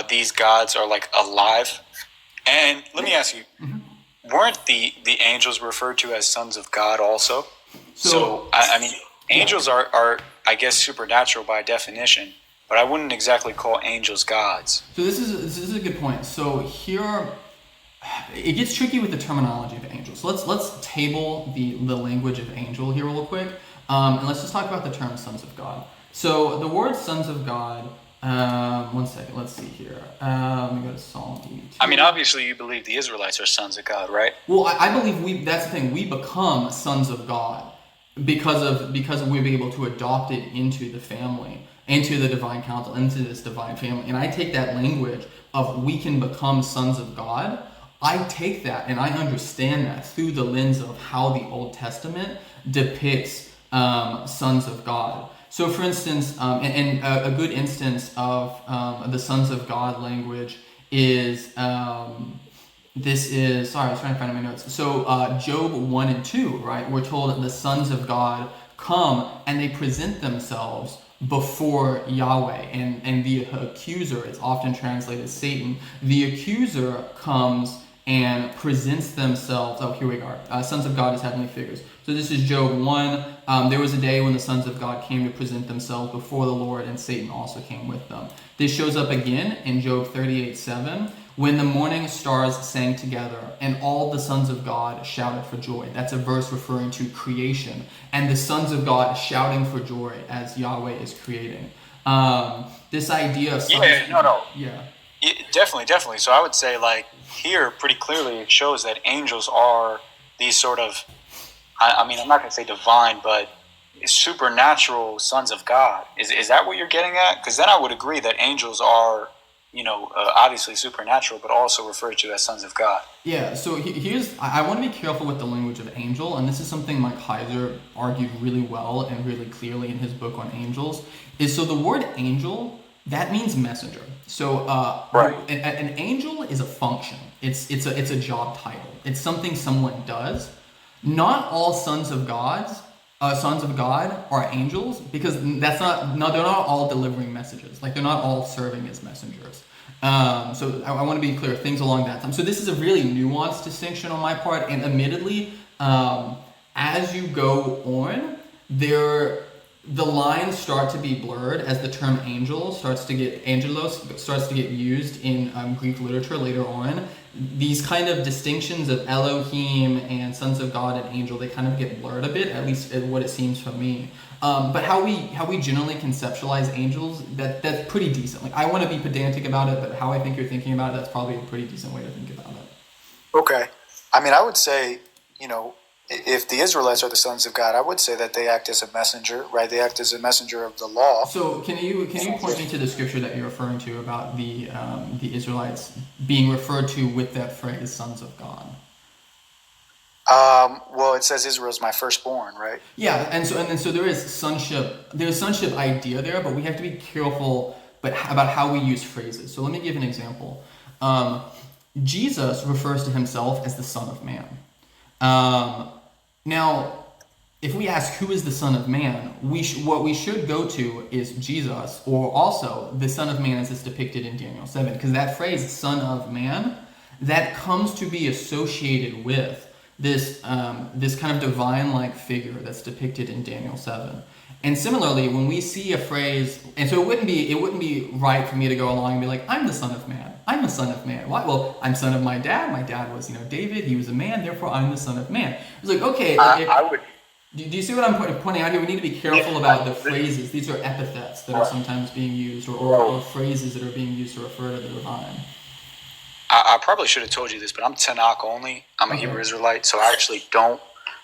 these gods are like alive? And let me ask you, weren't the angels referred to as sons of God also? So I mean, angels are, I guess, supernatural by definition, but I wouldn't exactly call angels gods. So this is a good point. So here, it gets tricky with the terminology of angels. So let's table the language of angel here real quick, and let's just talk about the term sons of God. So the word sons of God, one second, let's see here. Let me go to Psalm 82. I mean, obviously you believe the Israelites are sons of God, right? Well, I believe that's the thing. We become sons of God because we've been able to adopt it into the family, into the divine council, into this divine family. And I take that language of we can become sons of God. I take that and I understand that through the lens of how the Old Testament depicts sons of God. So, for instance, and a good instance of the sons of God language is, I was trying to find my notes. So, Job 1 and 2, right? We're told that the sons of God come and they present themselves before Yahweh. And the accuser is often translated Satan. The accuser comes and presents themselves. Oh, here we are. Sons of God as heavenly figures. So this is Job 1. There was a day when the sons of God came to present themselves before the Lord, and Satan also came with them. This shows up again in Job 38:7, when the morning stars sang together, and all the sons of God shouted for joy. That's a verse referring to creation, and the sons of God shouting for joy as Yahweh is creating. This idea of sons definitely. So I would say, like, here pretty clearly it shows that angels are these sort of, I mean, I'm not going to say divine, but supernatural sons of God. Is that what you're getting at? Because then I would agree that angels are, obviously supernatural, but also referred to as sons of God. Yeah, so I want to be careful with the language of angel, and this is something Mike Heiser argued really well and really clearly in his book on angels, is so the word angel that means messenger. So Right. an angel is a function. It's a job title. It's something someone does. Not all sons of God are angels, because that's not no they're not all delivering messages. Like they're not all serving as messengers. So I want to be clear, things along that time. So this is a really nuanced distinction on my part, and admittedly, as you go on, the lines start to be blurred as the term angelos starts to get used in Greek literature later on. These kind of distinctions of Elohim and sons of God and angel, they kind of get blurred a bit, at least what it seems for me. But how we generally conceptualize angels, that's pretty decent. Like, I want to be pedantic about it, but how I think you're thinking about it, that's probably a pretty decent way to think about it. Okay. I mean, I would say, if the Israelites are the sons of God, I would say that they act as a messenger, right? They act as a messenger of the law. So can you point me to the scripture that you're referring to about the Israelites being referred to with that phrase, sons of God? Well, it says Israel is my firstborn, right? Yeah, and so there is sonship. There's sonship idea there, but we have to be careful about how we use phrases. So let me give an example. Jesus refers to himself as the Son of Man. Now, if we ask who is the Son of Man, what we should go to is Jesus, or also the Son of Man as is depicted in Daniel 7, because that phrase, Son of Man, that comes to be associated with this kind of divine-like figure that's depicted in Daniel 7. And similarly, when we see a phrase, and so it wouldn't be right for me to go along and be like, I'm the Son of Man. I'm the Son of Man. Why? Well, I'm son of my dad. My dad was, David. He was a man. Therefore, I'm the Son of Man. It's like, okay. I would. Do you see what I'm pointing out here? We need to be careful about the phrases. These are epithets that are sometimes being used, or phrases that are being used to refer to the divine. I probably should have told you this, but I'm Tanakh only. I'm a Hebrew Israelite, so I actually don't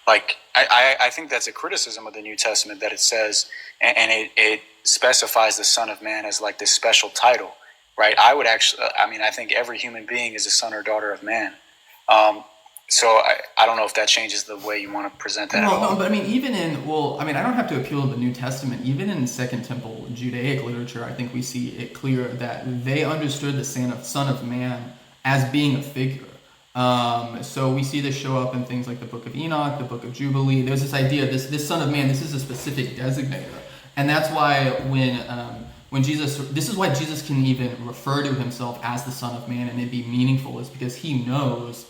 like. I think that's a criticism of the New Testament, that it says, and it specifies the Son of Man as like this special title, right? I would actually, I think every human being is a son or daughter of man. So I don't know if that changes the way you want to present that. No, but even I don't have to appeal to the New Testament. Even in Second Temple Judaic literature, I think we see it clear that they understood the Son of Man as being a figure. So we see this show up in things like the Book of Enoch, the Book of Jubilee. There's this idea, this Son of Man, this is a specific designator. And that's why when Jesus, this is why Jesus can even refer to himself as the Son of Man and it be meaningful, is because he knows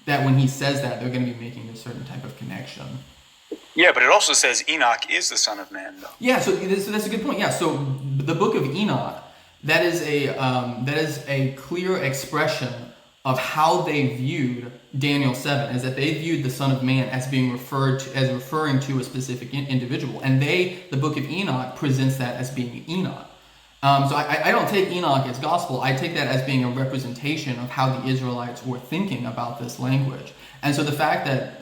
that when he says that, they're going to be making a certain type of connection. Yeah, but it also says Enoch is the Son of Man, though. Yeah, so that's a good point. Yeah, so the Book of Enoch, that is a clear expression of how they viewed Daniel 7, is that they viewed the Son of Man as being referring to a specific individual, and the Book of Enoch presents that as being Enoch. So I don't take Enoch as gospel. I take that as being a representation of how the Israelites were thinking about this language. And so the fact that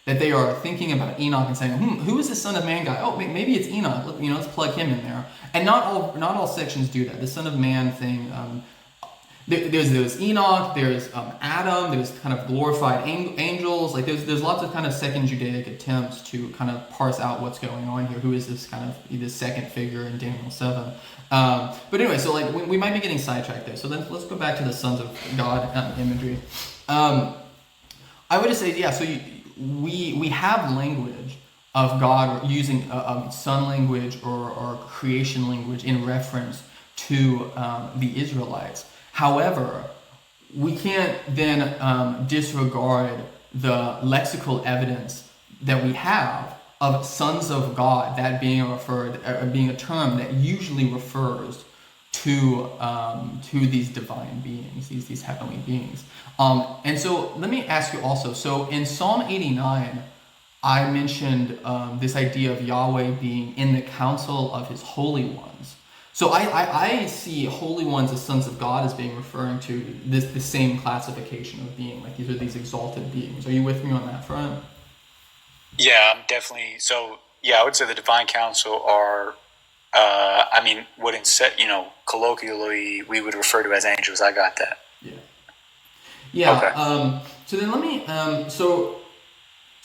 they are thinking about Enoch and saying, who is this Son of Man guy? Oh, maybe it's Enoch. Let's plug him in there. And not all sections do that. The Son of Man thing. There's Enoch. There's Adam. There's kind of glorified angels. Like there's lots of kind of second Judaic attempts to kind of parse out what's going on here. Who is this kind of this second figure in Daniel 7? But anyway, so like we might be getting sidetracked there. So let's go back to the sons of God imagery. I would just say, yeah. So we have language of God using a son language or creation language in reference to the Israelites. However, we can't then disregard the lexical evidence that we have of sons of God, that being a term that usually refers to these divine beings, these heavenly beings. And so let me ask you also. So in Psalm 89, I mentioned this idea of Yahweh being in the council of his holy ones. So I see holy ones as sons of God as being referring to the same classification of being. Like these are these exalted beings. Are you with me on that front? Yeah, I'm definitely. So yeah, I would say the divine council are, colloquially we would refer to as angels. I got that. Yeah. Okay. So then let me. So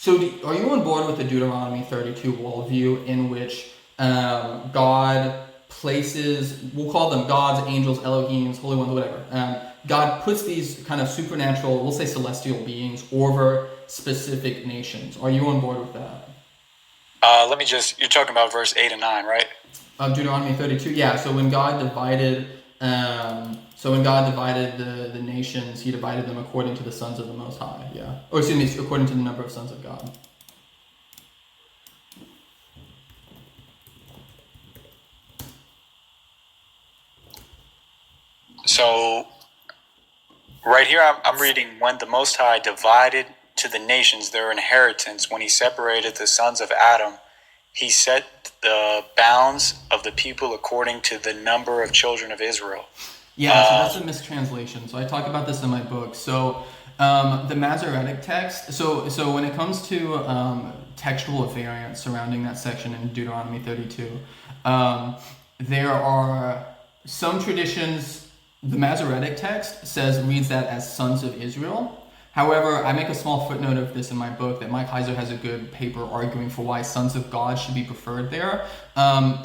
are you on board with the Deuteronomy 32 worldview in which God places, we'll call them gods, angels, Elohims, holy ones, whatever. God puts these kind of supernatural, we'll say celestial beings over specific nations. Are you on board with that? You're talking about verse 8 and 9, right? Deuteronomy 32, yeah. So when God divided the nations, he divided them according to the sons of the Most High, yeah. Or excuse me, according to the number of sons of God. So, right here, I'm reading, when the Most High divided to the nations their inheritance, when he separated the sons of Adam, he set the bounds of the people according to the number of children of Israel. Yeah, so that's a mistranslation. So I talk about this in my book. So the Masoretic text, so when it comes to textual variants surrounding that section in Deuteronomy 32, there are some traditions. The Masoretic text reads that as sons of Israel. However, I make a small footnote of this in my book that Mike Heiser has a good paper arguing for why sons of God should be preferred there.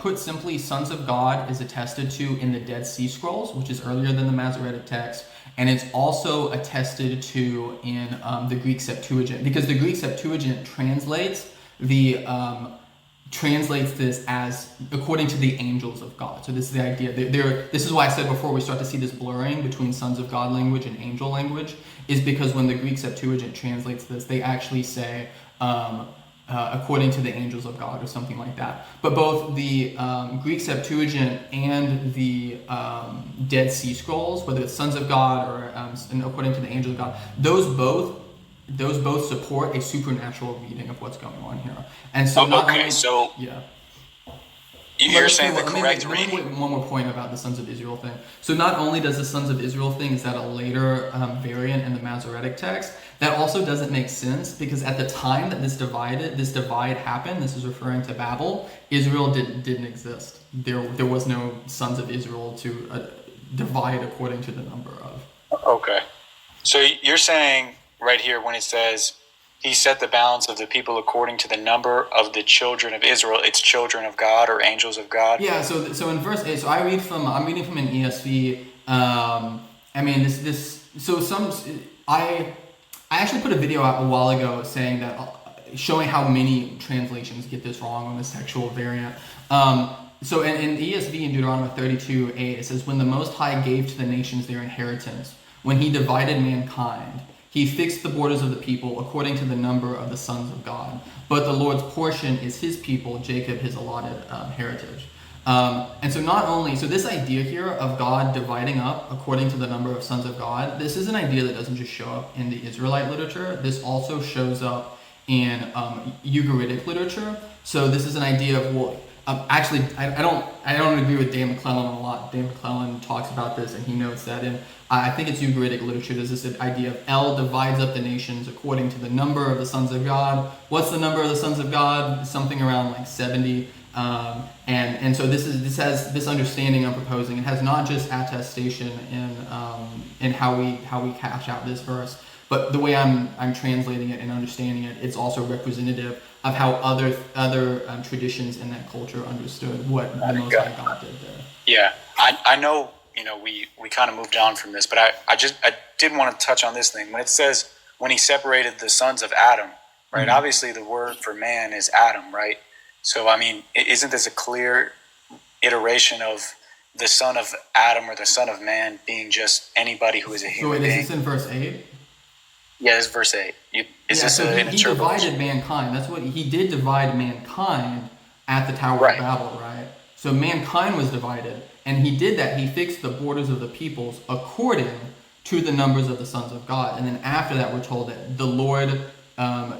Put simply, sons of God is attested to in the Dead Sea Scrolls, which is earlier than the Masoretic text, and it's also attested to in the Greek Septuagint, because the Greek Septuagint translates this as according to the angels of God. So this is the idea. This is why I said before we start to see this blurring between sons of God language and angel language, is because when the Greek Septuagint translates this, they actually say according to the angels of God or something like that. But both the Greek Septuagint and the Dead Sea Scrolls, whether it's sons of God or according to the angels of God, those both support a supernatural reading of what's going on here. And so you're saying the correct reading. Let me make one more point about the Sons of Israel thing. So not only does the Sons of Israel thing, is that a later variant in the Masoretic text, that also doesn't make sense, because at the time that this divide happened, this is referring to Babel, Israel didn't exist. There was no Sons of Israel to divide according to the number of. Okay. So you're saying right here when it says he set the bounds of the people according to the number of the children of Israel, it's children of God or angels of God? Yeah, so in verse 8, so I'm reading from an ESV. I actually put a video out a while ago saying that, showing how many translations get this wrong on the textual variant. So in ESV in Deuteronomy 32:8, it says, when the Most High gave to the nations their inheritance, when he divided mankind, he fixed the borders of the people according to the number of the sons of God. But the Lord's portion is his people, Jacob his allotted heritage. And so this idea here of God dividing up according to the number of sons of God, this is an idea that doesn't just show up in the Israelite literature. This also shows up in Ugaritic literature. So this is an idea of, I don't agree with Dan McClellan a lot. Dan McClellan talks about this, and he notes that in, I think it's Ugaritic literature, there's this idea of El divides up the nations according to the number of the sons of God. What's the number of the sons of God? Something around like 70. And so this has this understanding I'm proposing. It has not just attestation in how we cash out this verse, but the way I'm translating it and understanding it, it's also representative of how other traditions in that culture understood what the Most High God did there. Yeah, I know. We kind of moved on from this, but I did want to touch on this thing when it says when he separated the sons of Adam, right? Mm-hmm. Obviously, the word for man is Adam, right? So I mean, isn't this a clear iteration of the son of Adam or the son of man being just anybody who is a human being? Is this in verse 8? Yeah, it's verse 8. He divided mankind. That's what he did. Divide mankind at the Tower of Babel, right? So mankind was divided, and he did that. He fixed the borders of the peoples according to the numbers of the sons of God. And then after that, we're told that the Lord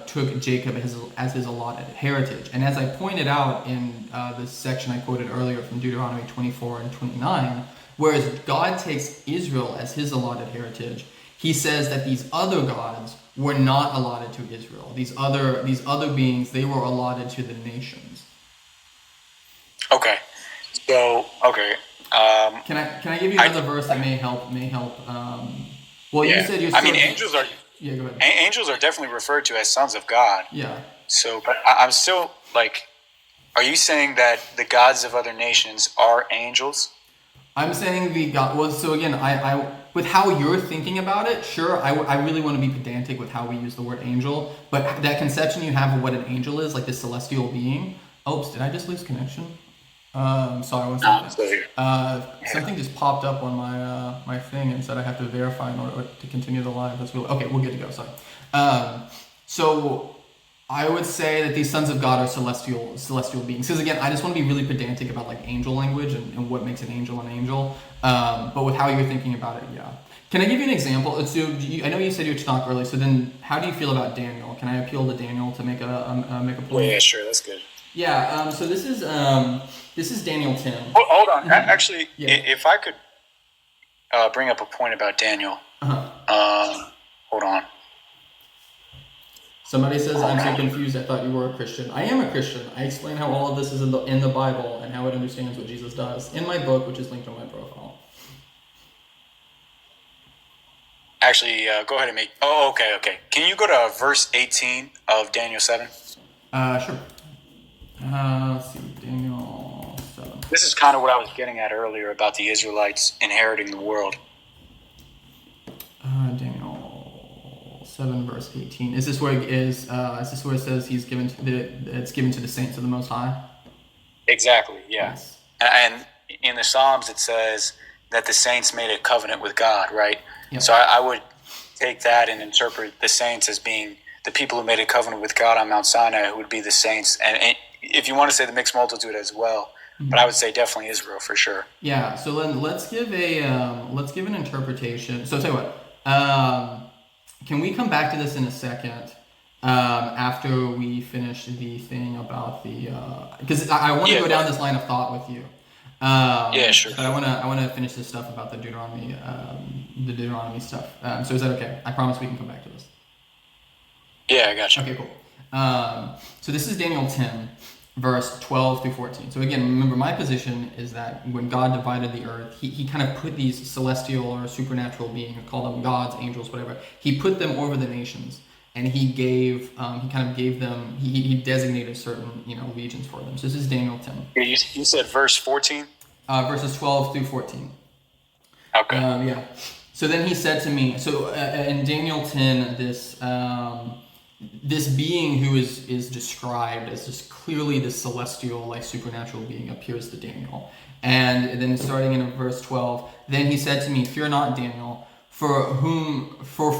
took Jacob as his allotted heritage. And as I pointed out in this section I quoted earlier from Deuteronomy 24 and 29, whereas God takes Israel as his allotted heritage, he says that these other gods were not allotted to Israel. These other beings, they were allotted to the nations. Okay. So, okay. Can I give you another verse that may help? You said you're. Angels are. Yeah, go ahead. Angels are definitely referred to as sons of God. Yeah. So, but I'm still like, Are you saying that the gods of other nations are angels? I'm saying the God. Well, so again, I with how you're thinking about it, sure. I really want to be pedantic with how we use the word angel, but that conception you have of what an angel is, like this celestial being. Oops, did I just lose connection? Sorry, one No, I'm second. still here. Something just popped up on my thing and said I have to verify in order to continue the live. That's really okay. We're good to go. Sorry. So I would say that these sons of God are celestial beings. Because again, I just want to be really pedantic about like angel language and what makes an angel an angel. But with how you're thinking about it, yeah. Can I give you an example? So I know you said you talked early. So then, how do you feel about Daniel? Can I appeal to Daniel to make a point? Yeah, sure, that's good. Yeah. So this is Daniel 10. Hold on. Actually, Yeah. if I could bring up a point about Daniel. Hold on. Somebody says, I'm so confused, I thought you were a Christian. I am a Christian. I explain how all of this is in the Bible and how it understands what Jesus does in my book, which is linked on my profile. Actually, go ahead and make... Oh, okay. Can you go to verse 18 of Daniel 7? Sure. Let's see, Daniel 7. This is kind of what I was getting at earlier about the Israelites inheriting the world. Daniel 7 verse 18. Is this where is this where it says it's given to the saints of the Most High? Exactly, yeah. Yes. And in the Psalms it says that the saints made a covenant with God, right? Yep. So I would take that and interpret the saints as being the people who made a covenant with God on Mount Sinai, who would be the saints. And if you want to say the mixed multitude as well, but I would say definitely Israel for sure. Yeah. So then let's give an interpretation. So I'll tell you what. Can we come back to this in a second after we finish the thing about the because I want to go down this line of thought with you. Yeah, sure. But I want to finish this stuff about the Deuteronomy stuff. So is that okay? I promise we can come back to this. Yeah, I got you. Okay, cool. So this is Daniel 10, verse 12 through 14. So again, remember my position is that when God divided the earth, he kind of put these celestial or supernatural beings, call them gods, angels, whatever. He put them over the nations, and he designated certain legions for them. So this is Daniel 10. You said verse 14? Verses 12 through 14. Okay. Yeah. So then he said to me, in Daniel 10, this being who is described as just clearly the celestial, like supernatural being appears to Daniel. And then starting in verse 12, then he said to me, "Fear not, Daniel, for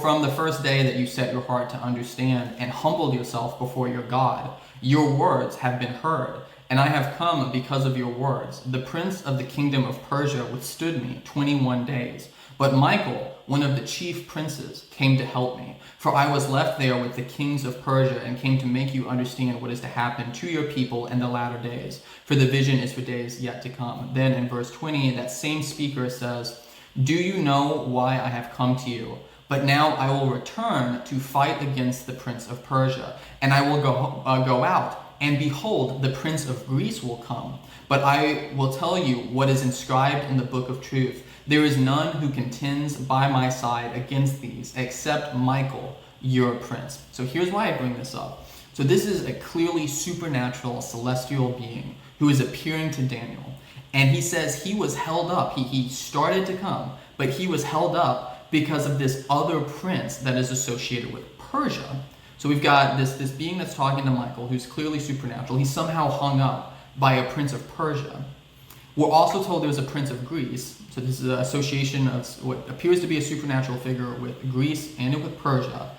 from the first day that you set your heart to understand and humbled yourself before your God, your words have been heard. And I have come because of your words. The prince of the kingdom of Persia withstood me 21 days. But Michael, one of the chief princes, came to help me. For I was left there with the kings of Persia and came to make you understand what is to happen to your people in the latter days. For the vision is for days yet to come." Then in verse 20, that same speaker says, "Do you know why I have come to you? But now I will return to fight against the prince of Persia. And I will go out. And behold, the prince of Greece will come. But I will tell you what is inscribed in the book of truth. There is none who contends by my side against these, except Michael, your prince." So here's why I bring this up. So this is a clearly supernatural, celestial being who is appearing to Daniel. And he says he was held up. He started to come, but he was held up because of this other prince that is associated with Persia. So we've got this being that's talking to Michael, who's clearly supernatural. He's somehow hung up by a prince of Persia. We're also told there's a prince of Greece. So this is an association of what appears to be a supernatural figure with Greece and with Persia.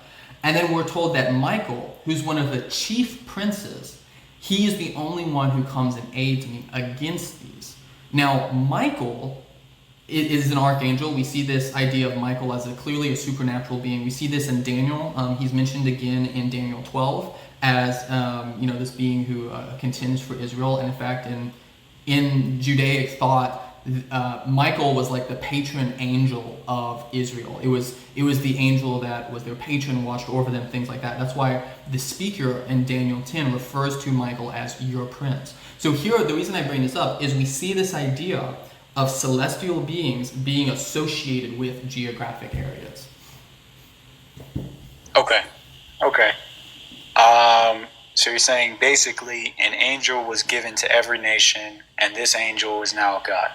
And then we're told that Michael, who's one of the chief princes, he is the only one who comes and aids me against these. Now, Michael is an archangel. We see this idea of Michael as clearly a supernatural being. We see this in Daniel. He's mentioned again in Daniel 12 as this being who contends for Israel. And in fact, in Judaic thought, Michael was like the patron angel of Israel. It was the angel that was their patron, watched over them, things like that. That's why the speaker in Daniel 10 refers to Michael as your prince. So here, the reason I bring this up is we see this idea of celestial beings being associated with geographic areas. Okay. So you're saying basically an angel was given to every nation, and this angel is now God.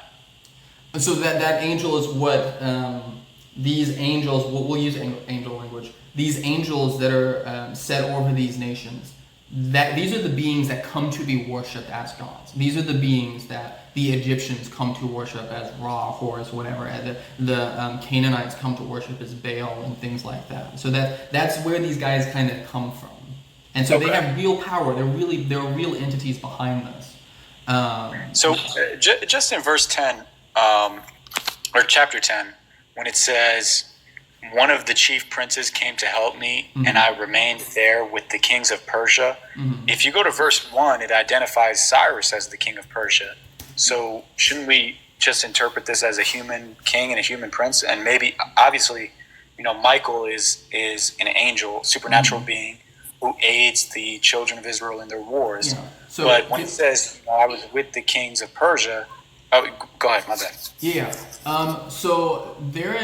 So that angel is what these angels. We'll use angel language. These angels that are set over these nations. That these are the beings that come to be worshipped as gods. These are the beings that the Egyptians come to worship as Ra, Horus, whatever. And the Canaanites come to worship as Baal and things like that. So that's where these guys kind of come from. And so they have real power. They're real entities behind this. Just in verse 10, or chapter 10, when it says, one of the chief princes came to help me, and I remained there with the kings of Persia. If you go to verse 1, it identifies Cyrus as the king of Persia. So shouldn't we just interpret this as a human king and a human prince? And maybe, obviously, Michael is an angel, supernatural being, who aids the children of Israel in their wars. Yeah. So but when it says, I was with the kings of Persia, go ahead, my bad. Yeah. So there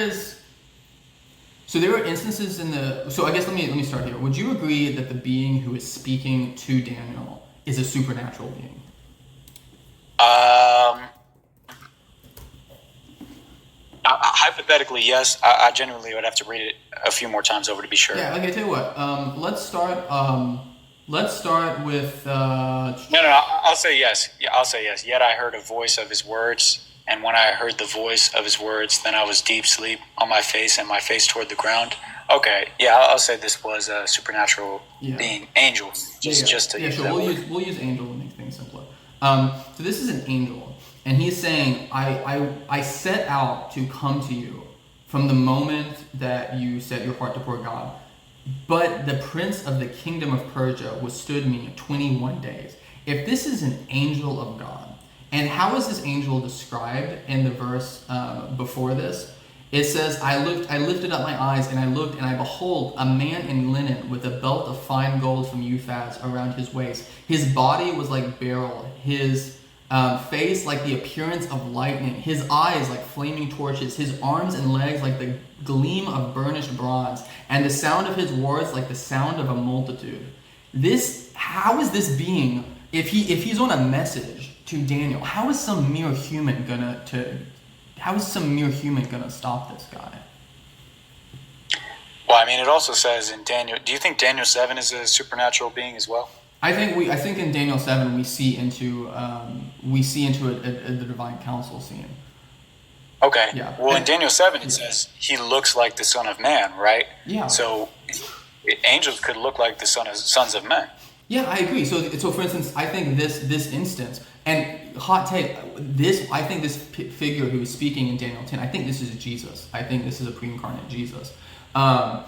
are instances in the. So I guess let me start here. Would you agree that the being who is speaking to Daniel is a supernatural being? Hypothetically, yes. I genuinely would have to read it a few more times over to be sure. Yeah. Okay. Tell you what. Let's start. Let's start with. No. I'll say yes. Yeah, I'll say yes. Yet I heard a voice of his words, and when I heard the voice of his words, then I was deep sleep on my face, and my face toward the ground. Okay. Yeah, I'll say this was a supernatural being, angel. Just to use that word. We'll use angel to make things simpler. So this is an angel, and he's saying, I set out to come to you from the moment that you set your heart toward God. But the prince of the kingdom of Persia withstood me 21 days. If this is an angel of God, and how is this angel described in the verse before this? It says, I lifted up my eyes, and I looked, and I behold a man in linen with a belt of fine gold from Uphaz around his waist. His body was like beryl, his face like the appearance of lightning, his eyes like flaming torches, his arms and legs like the gleam of burnished bronze, and the sound of his words like the sound of a multitude. How is this being, if he's on a message to Daniel, how is some mere human gonna stop this guy? Well, I mean, it also says in Daniel. Do you think Daniel 7 is a supernatural being as well? I think in Daniel 7 we see into the divine council scene. Okay. Yeah. Well, in Daniel 7 it says he looks like the Son of Man, right? Yeah. So angels could look like the sons of men. Yeah, I agree. So for instance, I think this instance, and hot take, I think this figure who is speaking in Daniel 10, I think this is Jesus. I think this is a pre-incarnate Jesus. And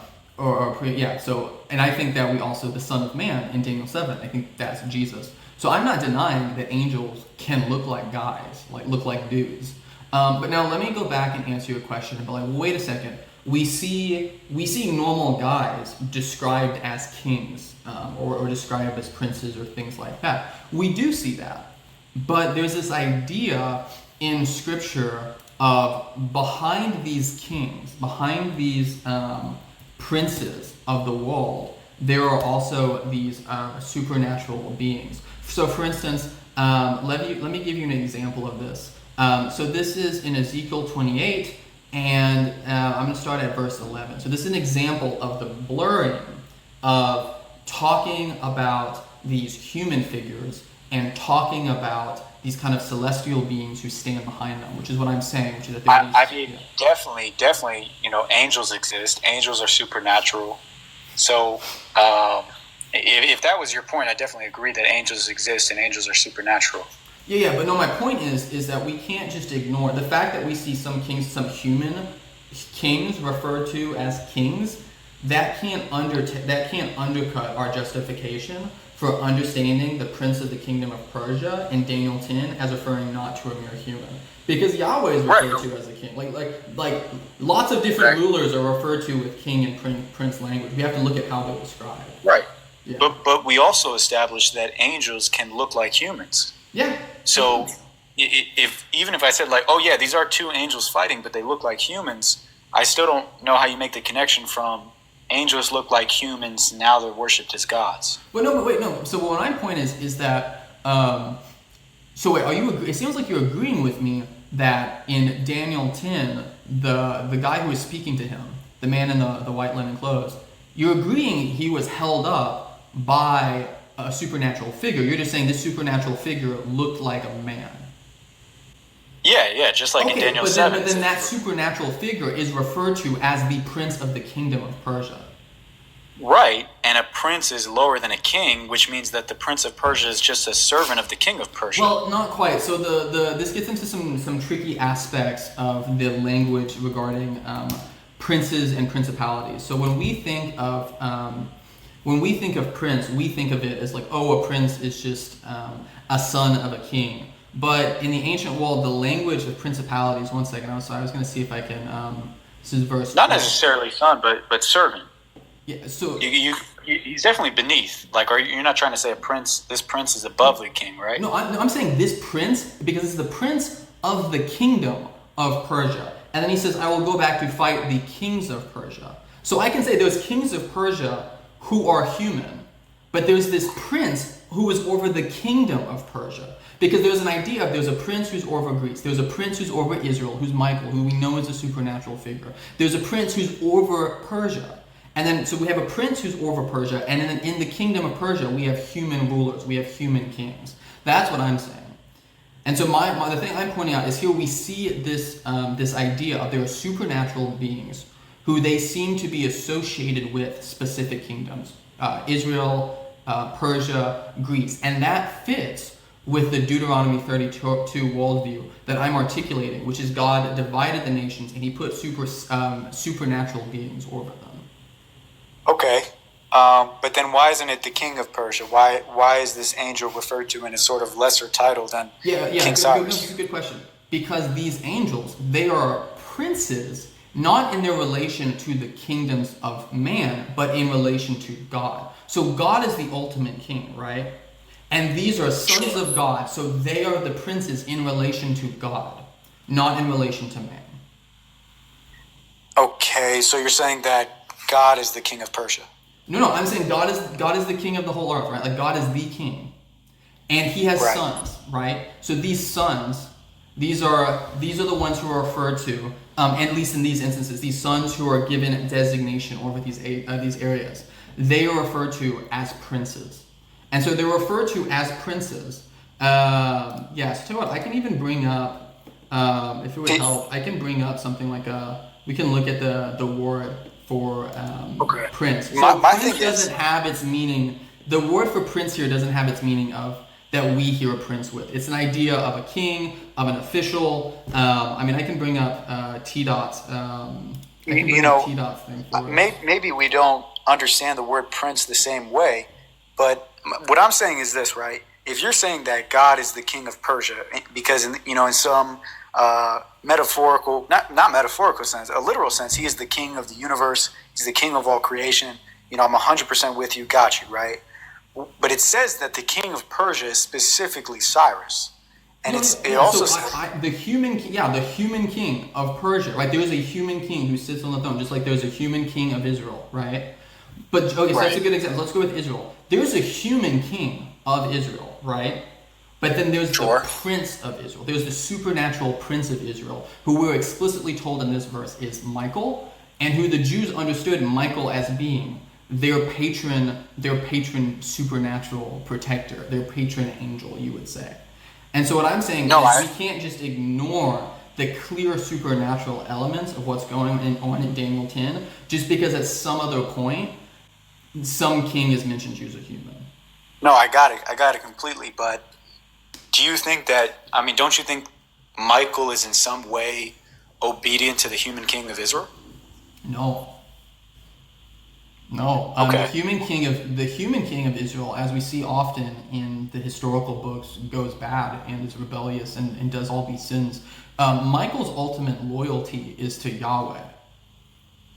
I think that we also, the Son of Man in Daniel 7, I think that's Jesus. So I'm not denying that angels can look like guys, look like dudes. But now let me go back and answer your question. But wait a second. We see normal guys described as kings or described as princes or things like that. We do see that. But there's this idea in Scripture of behind these kings, behind these princes of the world, there are also these supernatural beings. So for instance, let me give you an example of this. So this is in Ezekiel 28, and I'm going to start at verse 11. So this is an example of the blurring of talking about these human figures and talking about these kind of celestial beings who stand behind them, which is what I'm saying. Which is that definitely, angels exist. Angels are supernatural. So if that was your point, I definitely agree that angels exist and angels are supernatural. Yeah, but no, my point is that we can't just ignore the fact that we see some human kings referred to as kings. That can't undercut our justification for understanding the prince of the kingdom of Persia in Daniel 10 as referring not to a mere human, because Yahweh is referred to as a king. Like lots of different rulers are referred to with king and prince language. We have to look at how they're described. Right. Yeah. But we also established that angels can look like humans. Yeah. So even if I said these are two angels fighting, but they look like humans, I still don't know how you make the connection from angels look like humans, now they're worshipped as gods. But no, but wait, no. So what my point is that. So wait, are you? It seems like you're agreeing with me that in Daniel 10, the guy who was speaking to him, the man in the white linen clothes, you're agreeing he was held up by a supernatural figure. You're just saying this supernatural figure looked like a man. Yeah, just like in Daniel 7. But then that supernatural figure is referred to as the prince of the kingdom of Persia. Right, and a prince is lower than a king, which means that the prince of Persia is just a servant of the king of Persia. Well, not quite. So this gets into some tricky aspects of the language regarding princes and principalities. So when we think of prince, we think of it as like, oh, a prince is just a son of a king. But in the ancient world, the language of principalities. One second, I'm sorry. I was going to see if I can. This is verse. Not necessarily son, but servant. Yeah. So he's definitely beneath. Like, you're not trying to say a prince? This prince is above the king, right? No, I'm saying this prince because it's the prince of the kingdom of Persia, and then he says, "I will go back to fight the kings of Persia." So I can say there's kings of Persia who are human, but there's this prince who is over the kingdom of Persia. Because there's an idea of there's a prince who's over Greece. There's a prince who's over Israel, who's Michael, who we know is a supernatural figure. There's a prince who's over Persia. And then, so we have a prince who's over Persia, and then in the kingdom of Persia, we have human rulers, we have human kings. That's what I'm saying. And so the thing I'm pointing out is here we see this idea of there are supernatural beings who they seem to be associated with specific kingdoms. Israel, Persia, Greece. And that fits with the Deuteronomy 32 worldview that I'm articulating, which is God divided the nations and he put supernatural beings over them. Okay, but then why isn't it the king of Persia? Why is this angel referred to in a sort of lesser title than King Cyrus? That's a good question. Because these angels, they are princes, not in their relation to the kingdoms of man, but in relation to God. So God is the ultimate king, right? And these are sons of God, so they are the princes in relation to God, not in relation to man. Okay, so you're saying that God is the king of Persia. No, I'm saying God is the king of the whole earth, right? Like God is the king. And he has sons, right? So these sons, these are the ones who are referred to, at least in these instances, these sons who are given designation over these areas. They are referred to as princes. And so they're referred to as princes. So tell you what, I can even bring up, if it would help, I can bring up something like we can look at the word for prince. So prince doesn't have its meaning. The word for prince here doesn't have its meaning of that we hear a prince with. It's an idea of a king, of an official. I can bring up T-dots. T-dots thing for maybe we don't understand the word prince the same way, but what I'm saying is this, right? If you're saying that God is the king of Persia, because in some metaphorical, not metaphorical sense, a literal sense, he is the king of the universe. He's the king of all creation. I'm 100% with you, got you, right? But it says that the king of Persia is specifically Cyrus, and the human king of Persia, right? There's a human king who sits on the throne, just like there's a human king of Israel, right? But so that's a good example. Let's go with Israel. There's a human king of Israel, right? But then there's the prince of Israel. There's the supernatural prince of Israel, who we're explicitly told in this verse is Michael, and who the Jews understood Michael as being their patron supernatural protector, their patron angel, you would say. And so what I'm saying is we can't just ignore the clear supernatural elements of what's going on in Daniel 10, just because at some other point, some king is mentioned who's a human. No, I got it completely, but do you think don't you think Michael is in some way obedient to the human king of Israel? No. Okay. The human king of Israel, as we see often in the historical books, goes bad and is rebellious and does all these sins. Michael's ultimate loyalty is to Yahweh.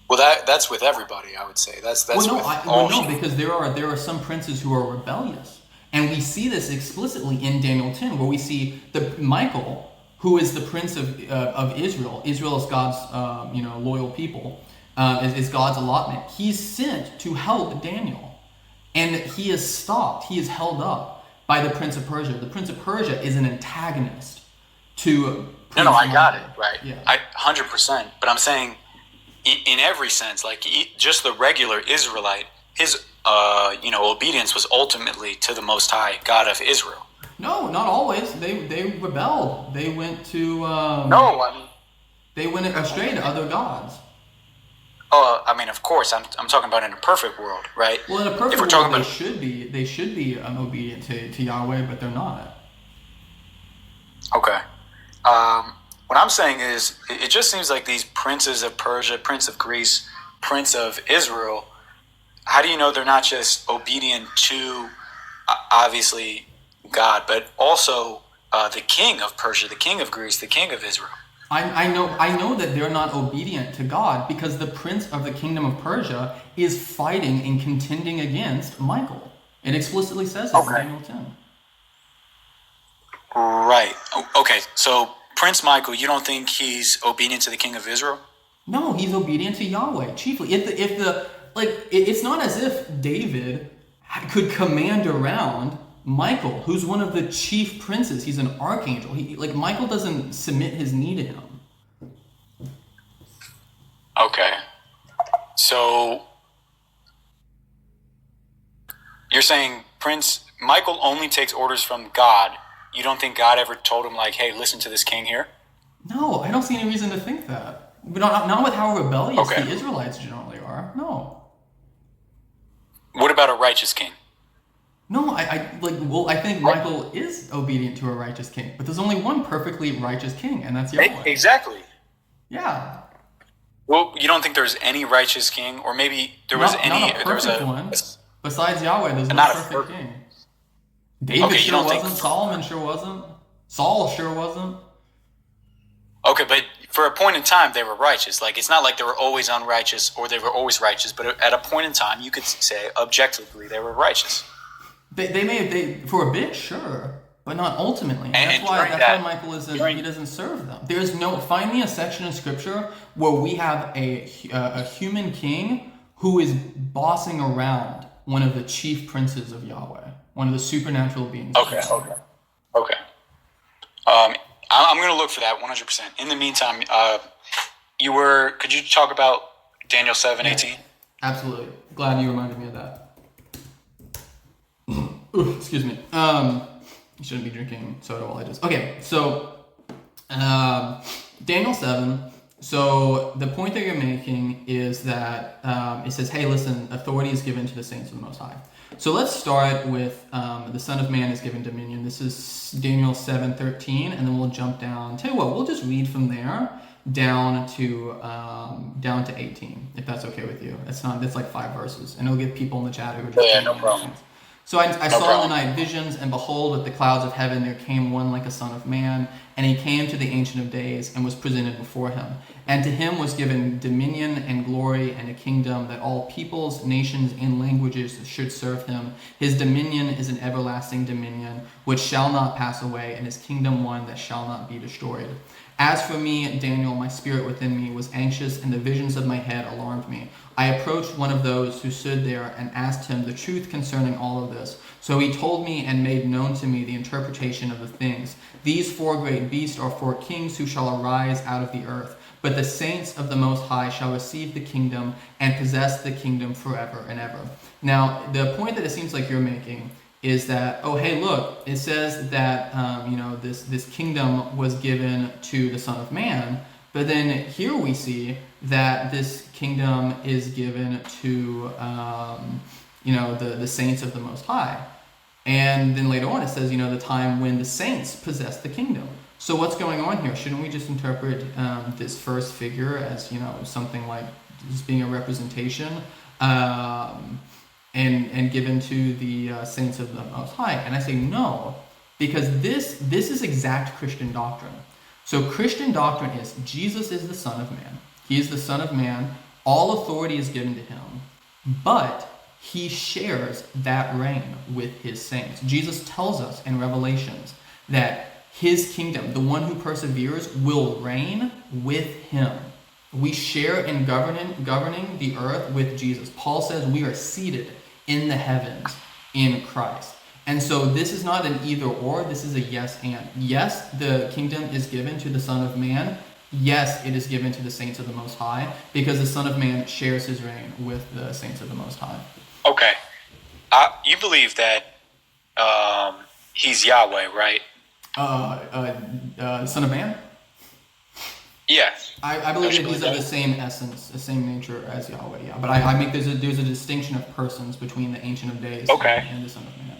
Well, that's with everybody, I would say. Because there are some princes who are rebellious, and we see this explicitly in Daniel 10, where we see Michael, who is the prince of Israel. Israel is God's loyal people. is God's allotment. He's sent to help Daniel, and he is stopped. He is held up by the Prince of Persia. The Prince of Persia is an antagonist to. No, I got it right. Yeah. 100%. But I'm saying, in every sense, like just the regular Israelite, his obedience was ultimately to the Most High God of Israel. No, not always. They rebelled. They went to. They went astray to other gods. Oh, I mean, of course, I'm talking about in a perfect world, right? Well, in a perfect world, they should be obedient to Yahweh, but they're not. Okay. What I'm saying is, it just seems like these princes of Persia, Prince of Greece, Prince of Israel, how do you know they're not just obedient to, obviously, God, but also the king of Persia, the king of Greece, the king of Israel? I know that they're not obedient to God because the prince of the kingdom of Persia is fighting and contending against Michael. It explicitly says it in Daniel 10. Right. Okay, so Prince Michael, you don't think he's obedient to the king of Israel? No, he's obedient to Yahweh chiefly. It's not as if David could command around Michael, who's one of the chief princes. He's an archangel. Michael doesn't submit his knee to him. Okay. So you're saying Prince Michael only takes orders from God. You don't think God ever told him, like, hey, listen to this king here? No, I don't see any reason to think that. But not with how rebellious the Israelites generally are. No. What about a righteous king? No, I think Michael is obedient to a righteous king, but there's only one perfectly righteous king, and that's Yahweh. Exactly. Yeah. Well, you don't think there's any righteous king, or maybe there was any? Not a perfect one. Besides Yahweh, there's no perfect king. David sure wasn't. Solomon sure wasn't. Saul sure wasn't. Okay, but for a point in time, they were righteous. Like, it's not like they were always unrighteous or they were always righteous, but at a point in time, you could say objectively they were righteous. They may have for a bit, sure, but not ultimately. And that's why Michael doesn't serve them. Find me a section in Scripture where we have a human king who is bossing around one of the chief princes of Yahweh, one of the supernatural beings. Okay. I'm going to look for that 100%. In the meantime, could you talk about Daniel 7:18? Yeah, absolutely. Glad you reminded me of that. Ooh, excuse me. You shouldn't be drinking soda while I just... Okay, so Daniel 7. So the point that you're making is that it says, hey, listen, authority is given to the saints of the Most High. So let's start with the Son of Man is given dominion. This is Daniel 7:13, and then we'll jump down. Tell you what, we'll just read from there down to 18, if that's okay with you. It's like 5 verses, and it'll give people in the chat who are just no problem. So I saw in the night visions, and behold, with the clouds of heaven there came one like a son of man, and he came to the Ancient of Days and was presented before him. And to him was given dominion and glory and a kingdom that all peoples, nations, and languages should serve him. His dominion is an everlasting dominion which shall not pass away, and his kingdom one that shall not be destroyed. As for me, Daniel, my spirit within me was anxious, and the visions of my head alarmed me. I approached one of those who stood there and asked him the truth concerning all of this. So he told me and made known to me the interpretation of the things. These 4 great beasts are 4 kings who shall arise out of the earth. But the saints of the Most High shall receive the kingdom and possess the kingdom forever and ever. Now, the point that it seems like you're making is that, oh, hey, look, it says that, this kingdom was given to the Son of Man. But then here we see that this kingdom is given to, the saints of the Most High. And then later on it says, the time when the saints possess the kingdom. So what's going on here? Shouldn't we just interpret this first figure as, something like just being a representation and given to the saints of the Most High? And I say no, because this is exact Christian doctrine. So Christian doctrine is Jesus is the Son of Man. He is the Son of Man. All authority is given to him, but he shares that reign with his saints. Jesus tells us in Revelations that his kingdom, the one who perseveres, will reign with him We share in governing the earth with Jesus. Paul says we are seated in the heavens in Christ. And so this is not an either or, this is a yes and. Yes, the kingdom is given to the Son of Man. Yes, it is given to the saints of the Most High, because the Son of Man shares his reign with the saints of the Most High. Okay. You believe that he's Yahweh, right? Son of Man? Yes. I believe that he's of the same essence, the same nature as Yahweh, yeah. But I make there's a distinction of persons between the Ancient of Days and the Son of Man.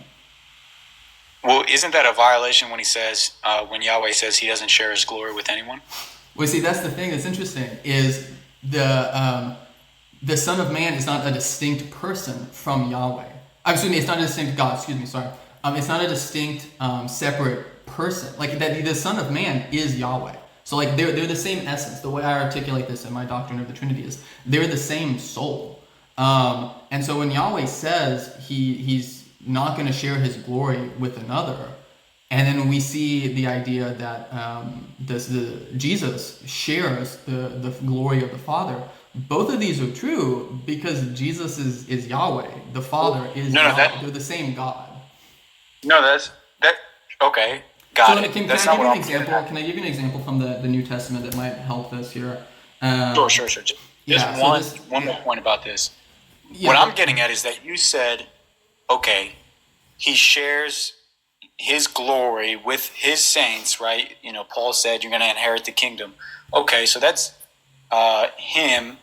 Well, isn't that a violation when he says, when Yahweh says he doesn't share his glory with anyone? Well, see, that's the thing that's interesting, is the Son of Man is not a distinct person from Yahweh. Excuse me, it's not a distinct God, excuse me, sorry. It's not a distinct, separate person. Like, the Son of Man is Yahweh. So, like, they're the same essence. The way I articulate this in my doctrine of the Trinity is they're the same soul. And so when Yahweh says he's not going to share his glory with another, and then we see the idea that Jesus shares the glory of the Father. Both of these are true because Jesus is Yahweh. The Father is Yahweh. They're the same God. No, okay. Got it. Can I give you an example from the New Testament that might help us here? Sure. Just one more point about this. Yeah, what I'm getting at is that you said, okay, he shares his glory with his saints, right? You know, Paul said you're going to inherit the kingdom. Okay, so that's him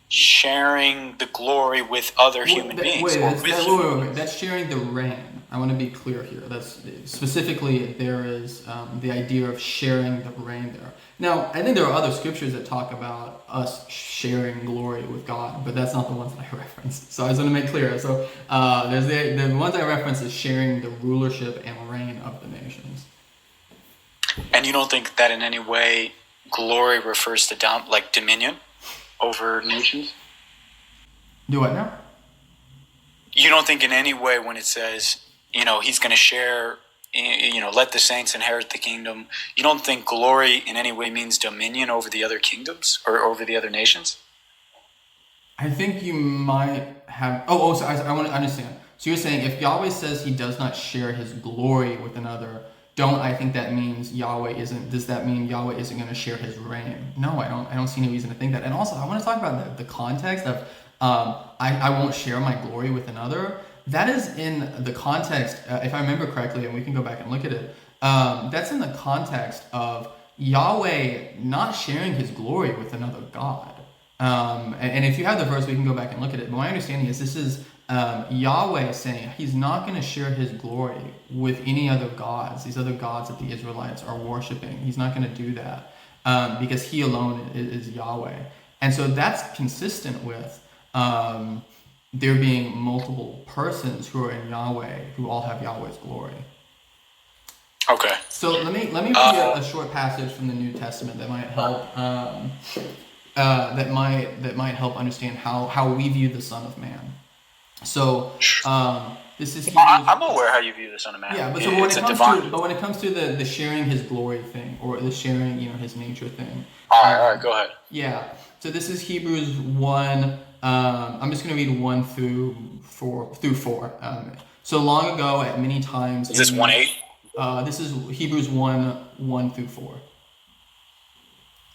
sharing the glory with other human beings. That's sharing the reign. I want to be clear here. That's specifically, there is the idea of sharing the reign there. Now, I think there are other scriptures that talk about us sharing glory with God, but that's not the ones that I referenced. So I just want to make clear. So there's the ones I referenced is sharing the rulership and reign of the nations. And you don't think that in any way glory refers to dominion over nations? Do what now? You don't think in any way when it says, you know, he's going to share, you know, let the saints inherit the kingdom, you don't think glory in any way means dominion over the other kingdoms or over the other nations? I think you might have... So I want to understand. So you're saying if Yahweh says he does not share his glory with another, I think that means does that mean Yahweh isn't going to share his reign? No, I don't see any reason to think that. And also, I want to talk about the context of I won't share my glory with another. That is in the context, if I remember correctly, and we can go back and look at it, that's in the context of Yahweh not sharing his glory with another God. And if you have the verse, we can go back and look at it. But my understanding is this is Yahweh saying he's not going to share his glory with any other gods, these other gods that the Israelites are worshiping. He's not going to do that because he alone is Yahweh. And so that's consistent with there being multiple persons who are in Yahweh who all have Yahweh's glory. Okay. So let me read a short passage from the New Testament that might help that might help understand how we view the Son of Man. So this is I'm aware how you view the Son of Man. Yeah, but when it comes to the sharing his glory thing or the sharing his nature thing. All right, go ahead. Yeah. So this is Hebrews 1. I'm just going to read 1 through 4. So long ago, at many times. Is this 1:8? This is Hebrews 1 through 4.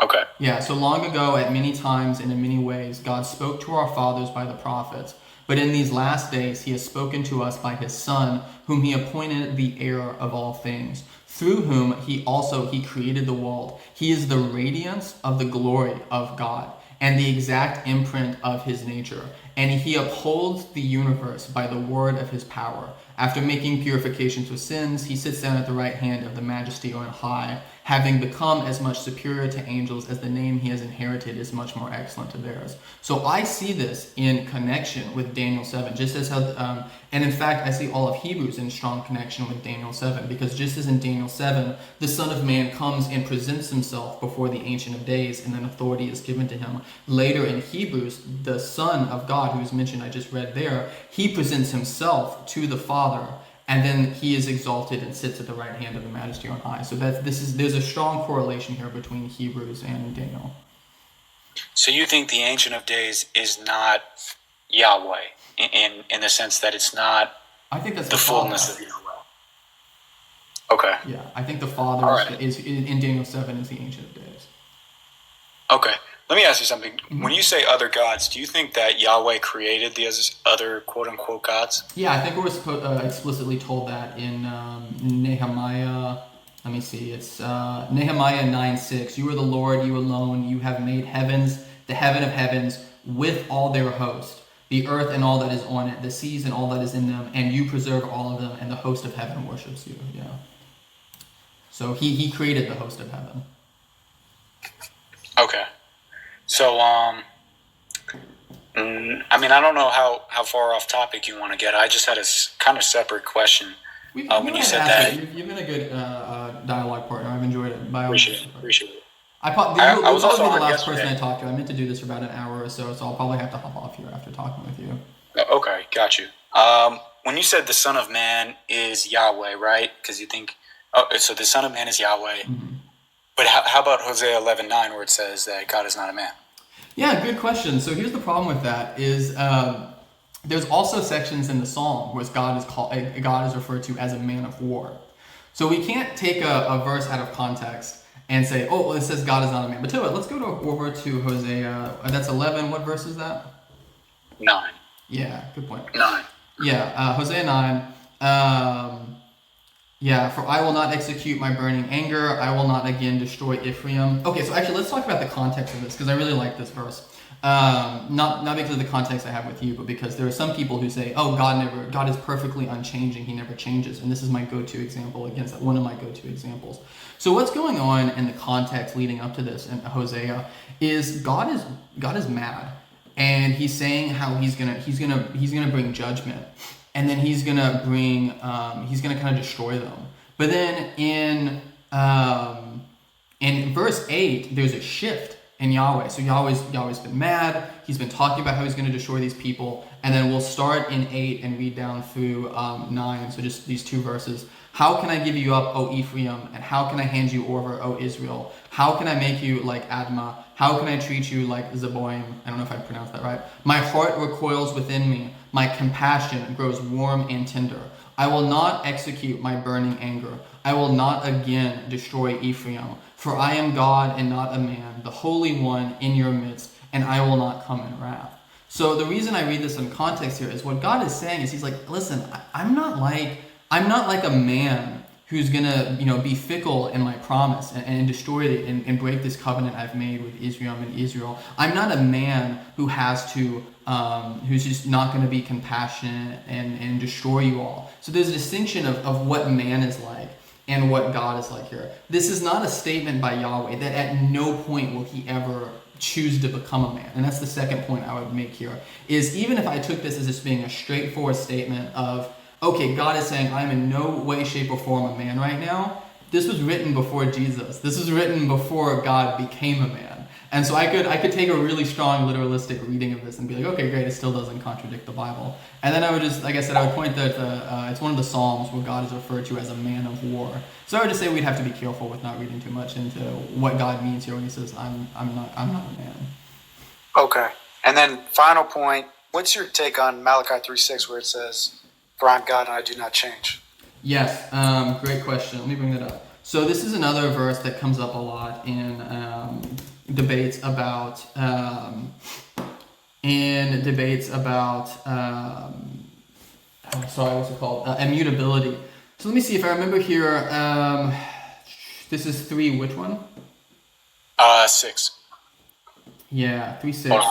Okay. Yeah. So long ago, at many times and in many ways, God spoke to our fathers by the prophets. But in these last days, he has spoken to us by his Son, whom he appointed the heir of all things, through whom he created the world. He is the radiance of the glory of God and the exact imprint of his nature. And he upholds the universe by the word of his power. After making purifications for sins, he sits down at the right hand of the Majesty on high, having become as much superior to angels as the name he has inherited is much more excellent to theirs. So I see this in connection with Daniel 7, just as how, and in fact, I see all of Hebrews in strong connection with Daniel 7, because just as in Daniel 7, the Son of Man comes and presents himself before the Ancient of Days, and then authority is given to him. Later in Hebrews, the Son of God, who is mentioned, I just read there, he presents himself to the Father, and then he is exalted and sits at the right hand of the Majesty on high. So there's a strong correlation here between Hebrews and Daniel. So you think the Ancient of Days is not Yahweh in the sense that it's not I think that's the fullness of Yahweh? Okay. Yeah, I think the Father Right. is in Daniel 7 is the Ancient of Days. Okay. Let me ask you something. Mm-hmm. When you say other gods, do you think that Yahweh created the other quote-unquote gods? Yeah, I think we're explicitly told that in Nehemiah. Let me see. It's Nehemiah 9:6. You are the Lord, you alone. You have made heavens, the heaven of heavens, with all their host, the earth and all that is on it, the seas and all that is in them, and you preserve all of them, and the host of heaven worships you. Yeah. So he created the host of heaven. Okay. So, I don't know how far off topic you want to get. I just had a kind of separate question when you said that. You've been a good dialogue partner. I've enjoyed it. Appreciate it. I was also the last person I talked to. I meant to do this for about an hour or so, so I'll probably have to hop off here after talking with you. Okay, got you. When you said the Son of Man is Yahweh, right? Because you think, so the Son of Man is Yahweh. Mm-hmm. But how about Hosea 11:9, where it says that God is not a man? Yeah, good question. So here's the problem with that is there's also sections in the Psalm where God is referred to as a man of war. So we can't take a verse out of context and say, oh, well, it says God is not a man. But tell you what, let's go over to Hosea. That's 11. What verse is that? 9. Yeah, good point. 9. Yeah, Hosea 9. Yeah, for I will not execute my burning anger. I will not again destroy Ephraim. Okay, so actually let's talk about the context of this because I really like this verse. Not because of the context I have with you, but because there are some people who say, oh, God is perfectly unchanging. He never changes. And this is my go-to example against one of my go-to examples. So what's going on in the context leading up to this in Hosea is God is mad. And he's saying how he's gonna bring judgment. And then he's gonna kind of destroy them. But then in verse 8, there's a shift in Yahweh. So Yahweh's been mad. He's been talking about how he's going to destroy these people. And then we'll start in 8 and read down through 9. So just these two verses. How can I give you up, O Ephraim? And how can I hand you over, O Israel? How can I make you like Admah? How can I treat you like Zeboim? I don't know if I pronounced that right. My heart recoils within me. My compassion grows warm and tender. I will not execute my burning anger. I will not again destroy Ephraim. For I am God and not a man, the Holy One in your midst, and I will not come in wrath. So the reason I read this in context here is what God is saying is he's like, listen, I'm not like a man who's gonna, be fickle in my promise and destroy it and break this covenant I've made with Israel. I'm not a man who has to, who's just not gonna be compassionate and destroy you all. So there's a distinction of what man is like and what God is like here. This is not a statement by Yahweh that at no point will he ever choose to become a man. And that's the second point I would make here, is even if I took this as just being a straightforward statement of, okay, God is saying I'm in no way, shape, or form a man right now. This was written before Jesus. This was written before God became a man. And so I could take a really strong literalistic reading of this and be like, okay, great, it still doesn't contradict the Bible. And then I would just, like I said, I would point that it's one of the Psalms where God is referred to as a man of war. So I would just say we'd have to be careful with not reading too much into what God means here when he says, I'm not a man. Okay. And then final point, what's your take on Malachi 3:6 where it says, for I'm God and I do not change? Yes, great question. Let me bring that up. So this is another verse that comes up a lot in debates about immutability. So let me see if I remember here. This is 3. Which one? 6. Yeah, 3:6.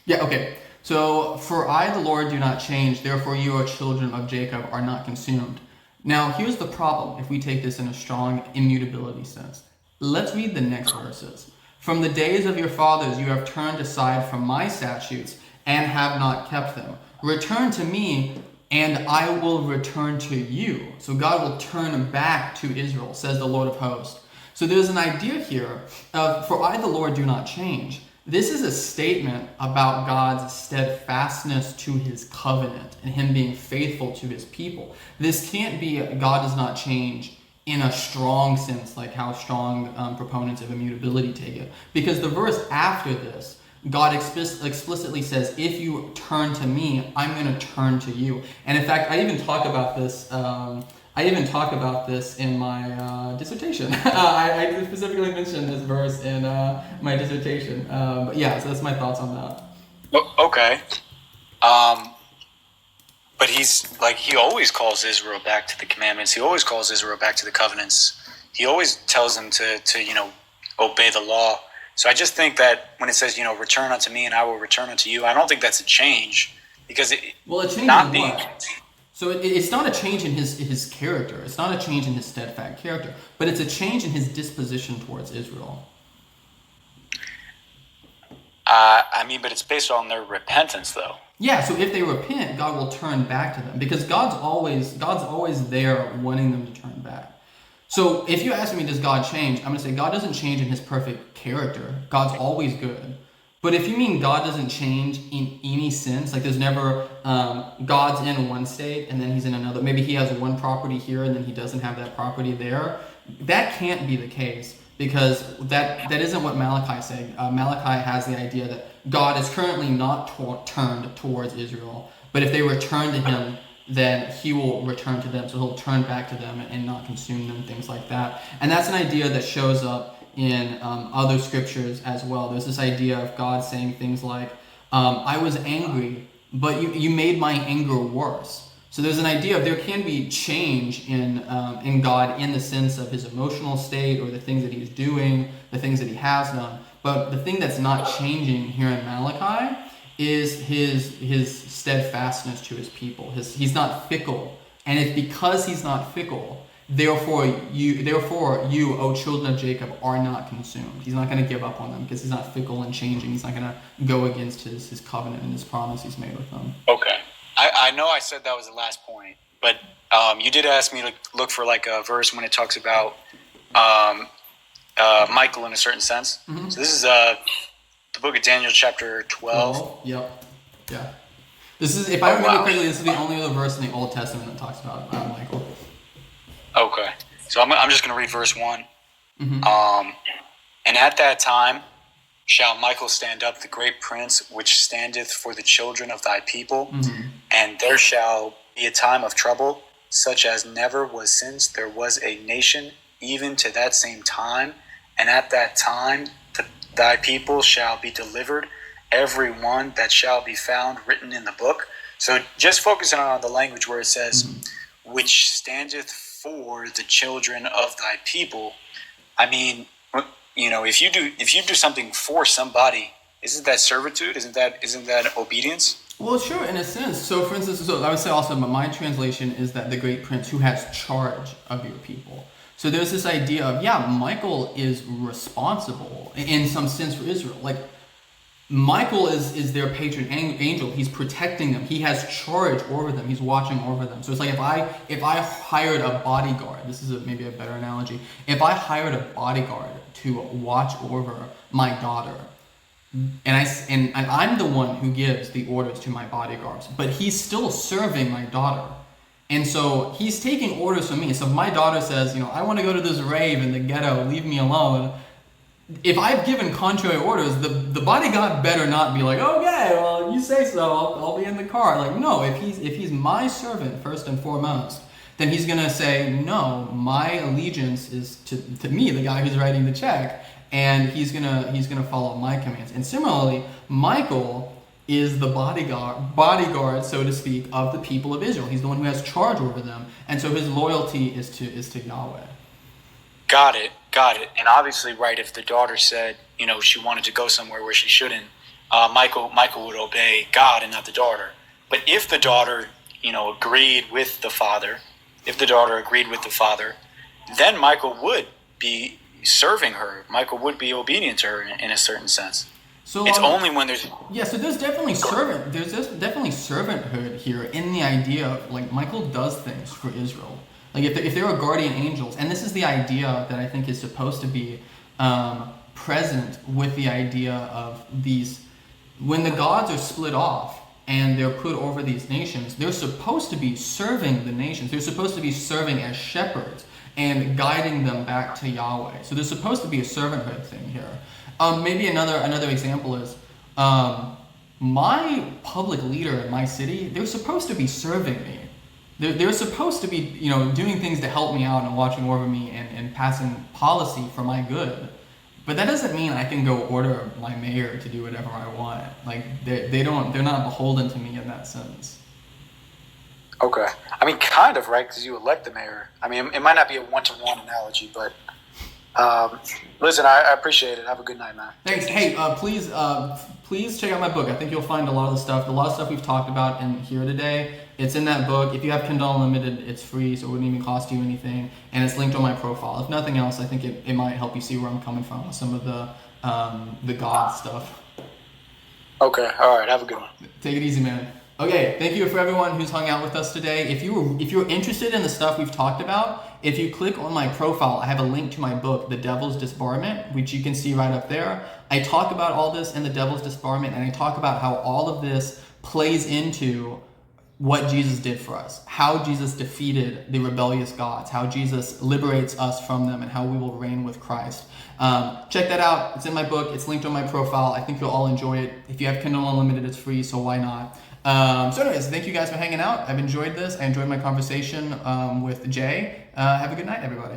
Yeah. Okay. So, for I, the Lord, do not change, therefore you, O children of Jacob, are not consumed. Now, here's the problem if we take this in a strong immutability sense. Let's read the next verses. From the days of your fathers you have turned aside from my statutes and have not kept them. Return to me, and I will return to you. So God will turn back to Israel, says the Lord of hosts. So there's an idea here of, for I, the Lord, do not change. This is a statement about God's steadfastness to his covenant and him being faithful to his people. This can't be God does not change in a strong sense, like how strong proponents of immutability take it. Because the verse after this, God explicitly says, if you turn to me, I'm going to turn to you. And in fact, I even talk about this. In my dissertation. I specifically mentioned this verse in my dissertation. But yeah, so that's my thoughts on that. Okay. But he always calls Israel back to the commandments. He always calls Israel back to the covenants. He always tells them to obey the law. So I just think that when it says, return unto me and I will return unto you, I don't think that's a change, because a change in what? So it's not a change in his character. It's not a change in his steadfast character, but it's a change in his disposition towards Israel. But it's based on their repentance, though. Yeah, so if they repent, God will turn back to them, because God's always there wanting them to turn back. So if you ask me, does God change? I'm going to say God doesn't change in his perfect character. God's always good. But if you mean God doesn't change in any sense, like there's never, God's in one state and then he's in another. Maybe he has one property here and then he doesn't have that property there. That can't be the case, because that isn't what Malachi said. Malachi has the idea that God is currently not turned towards Israel, but if they return to him, then he will return to them. So he'll turn back to them and not consume them, things like that. And that's an idea that shows up in other scriptures as well. There's this idea of God saying things like, I was angry, but you made my anger worse. So there's an idea of there can be change in God in the sense of his emotional state or the things that he's doing, the things that he has done. But the thing that's not changing here in Malachi is his steadfastness to his people. He's not fickle. And it's because he's not fickle, Therefore you, O children of Jacob, are not consumed. He's not going to give up on them because he's not fickle and changing. He's not going to go against his covenant and his promise he's made with them. Okay. I know I said that was the last point, but you did ask me to look for like a verse when it talks about Michael in a certain sense. Mm-hmm. So this is the book of Daniel, chapter 12. Yep. Yeah. This is, if I remember correctly, this is the only other verse in the Old Testament that talks about Michael. Okay. So I'm just going to read verse 1. Mm-hmm. And at that time shall Michael stand up, the great prince, which standeth for the children of thy people. Mm-hmm. And there shall be a time of trouble, such as never was since there was a nation, even to that same time. And at that time thy people shall be delivered, every one that shall be found written in the book. So just focusing on the language where it says, mm-hmm. which standeth for the children of thy people. I mean, you know, if you do something for somebody, isn't that servitude? Isn't that obedience? Well, sure, in a sense. So, for instance, I would say also, my translation is that the great prince who has charge of your people. So there's this idea of, Michael is responsible in some sense for Israel. Like, Michael is their patron angel. He's protecting them. He has charge over them. He's watching over them. So it's like if I hired a bodyguard, this is maybe a better analogy. If I hired a bodyguard to watch over my daughter, and I'm the one who gives the orders to my bodyguards, but he's still serving my daughter. And so he's taking orders from me. So if my daughter says, I want to go to this rave in the ghetto, leave me alone. If I've given contrary orders, the bodyguard better not be like, okay, well, you say so, I'll be in the car. Like, no, if he's my servant first and foremost, then he's gonna say, no, my allegiance is to me, the guy who's writing the check, and he's gonna follow my commands. And similarly, Michael is the bodyguard, so to speak, of the people of Israel. He's the one who has charge over them, and so his loyalty is to Yahweh. Got it. And obviously, right, if the daughter said, she wanted to go somewhere where she shouldn't, Michael would obey God and not the daughter. But if the daughter, agreed with the father, then Michael would be serving her. Michael would be obedient to her in a certain sense. So it's only when there's... Yeah, so there's definitely servanthood here in the idea of, like, Michael does things for Israel. Like, if there are guardian angels, and this is the idea that I think is supposed to be present with the idea of these, when the gods are split off and they're put over these nations, they're supposed to be serving the nations. They're supposed to be serving as shepherds and guiding them back to Yahweh. So there's supposed to be a servanthood thing here. Maybe another example is my public leader in my city. They're supposed to be serving me. They're supposed to be, doing things to help me out and watching over me and passing policy for my good. But that doesn't mean I can go order my mayor to do whatever I want. Like they're not beholden to me in that sense. Okay. I mean, kind of, right? Because you elect the mayor. I mean, it might not be a one-to-one analogy, but listen, I appreciate it. Have a good night, man. Thanks. Hey, please check out my book. I think you'll find a lot of the stuff we've talked about in here today. It's in that book. If you have Kindle Unlimited, it's free, so it wouldn't even cost you anything. And it's linked on my profile. If nothing else, I think it might help you see where I'm coming from with some of the God stuff. Okay. All right. Have a good one. Take it easy, man. Okay, thank you for everyone who's hung out with us today. If you're interested in the stuff we've talked about, if you click on my profile, I have a link to my book, The Devil's Disbarment, which you can see right up there. I talk about all this in The Devil's Disbarment, and I talk about how all of this plays into what Jesus did for us, how Jesus defeated the rebellious gods, how Jesus liberates us from them, and how we will reign with Christ. Check that out. It's in my book. It's linked on my profile. I think you'll all enjoy it. If you have Kindle Unlimited, it's free, so why not? So anyways, thank you guys for hanging out. I've enjoyed this. I enjoyed my conversation with Jay. Have a good night, everybody.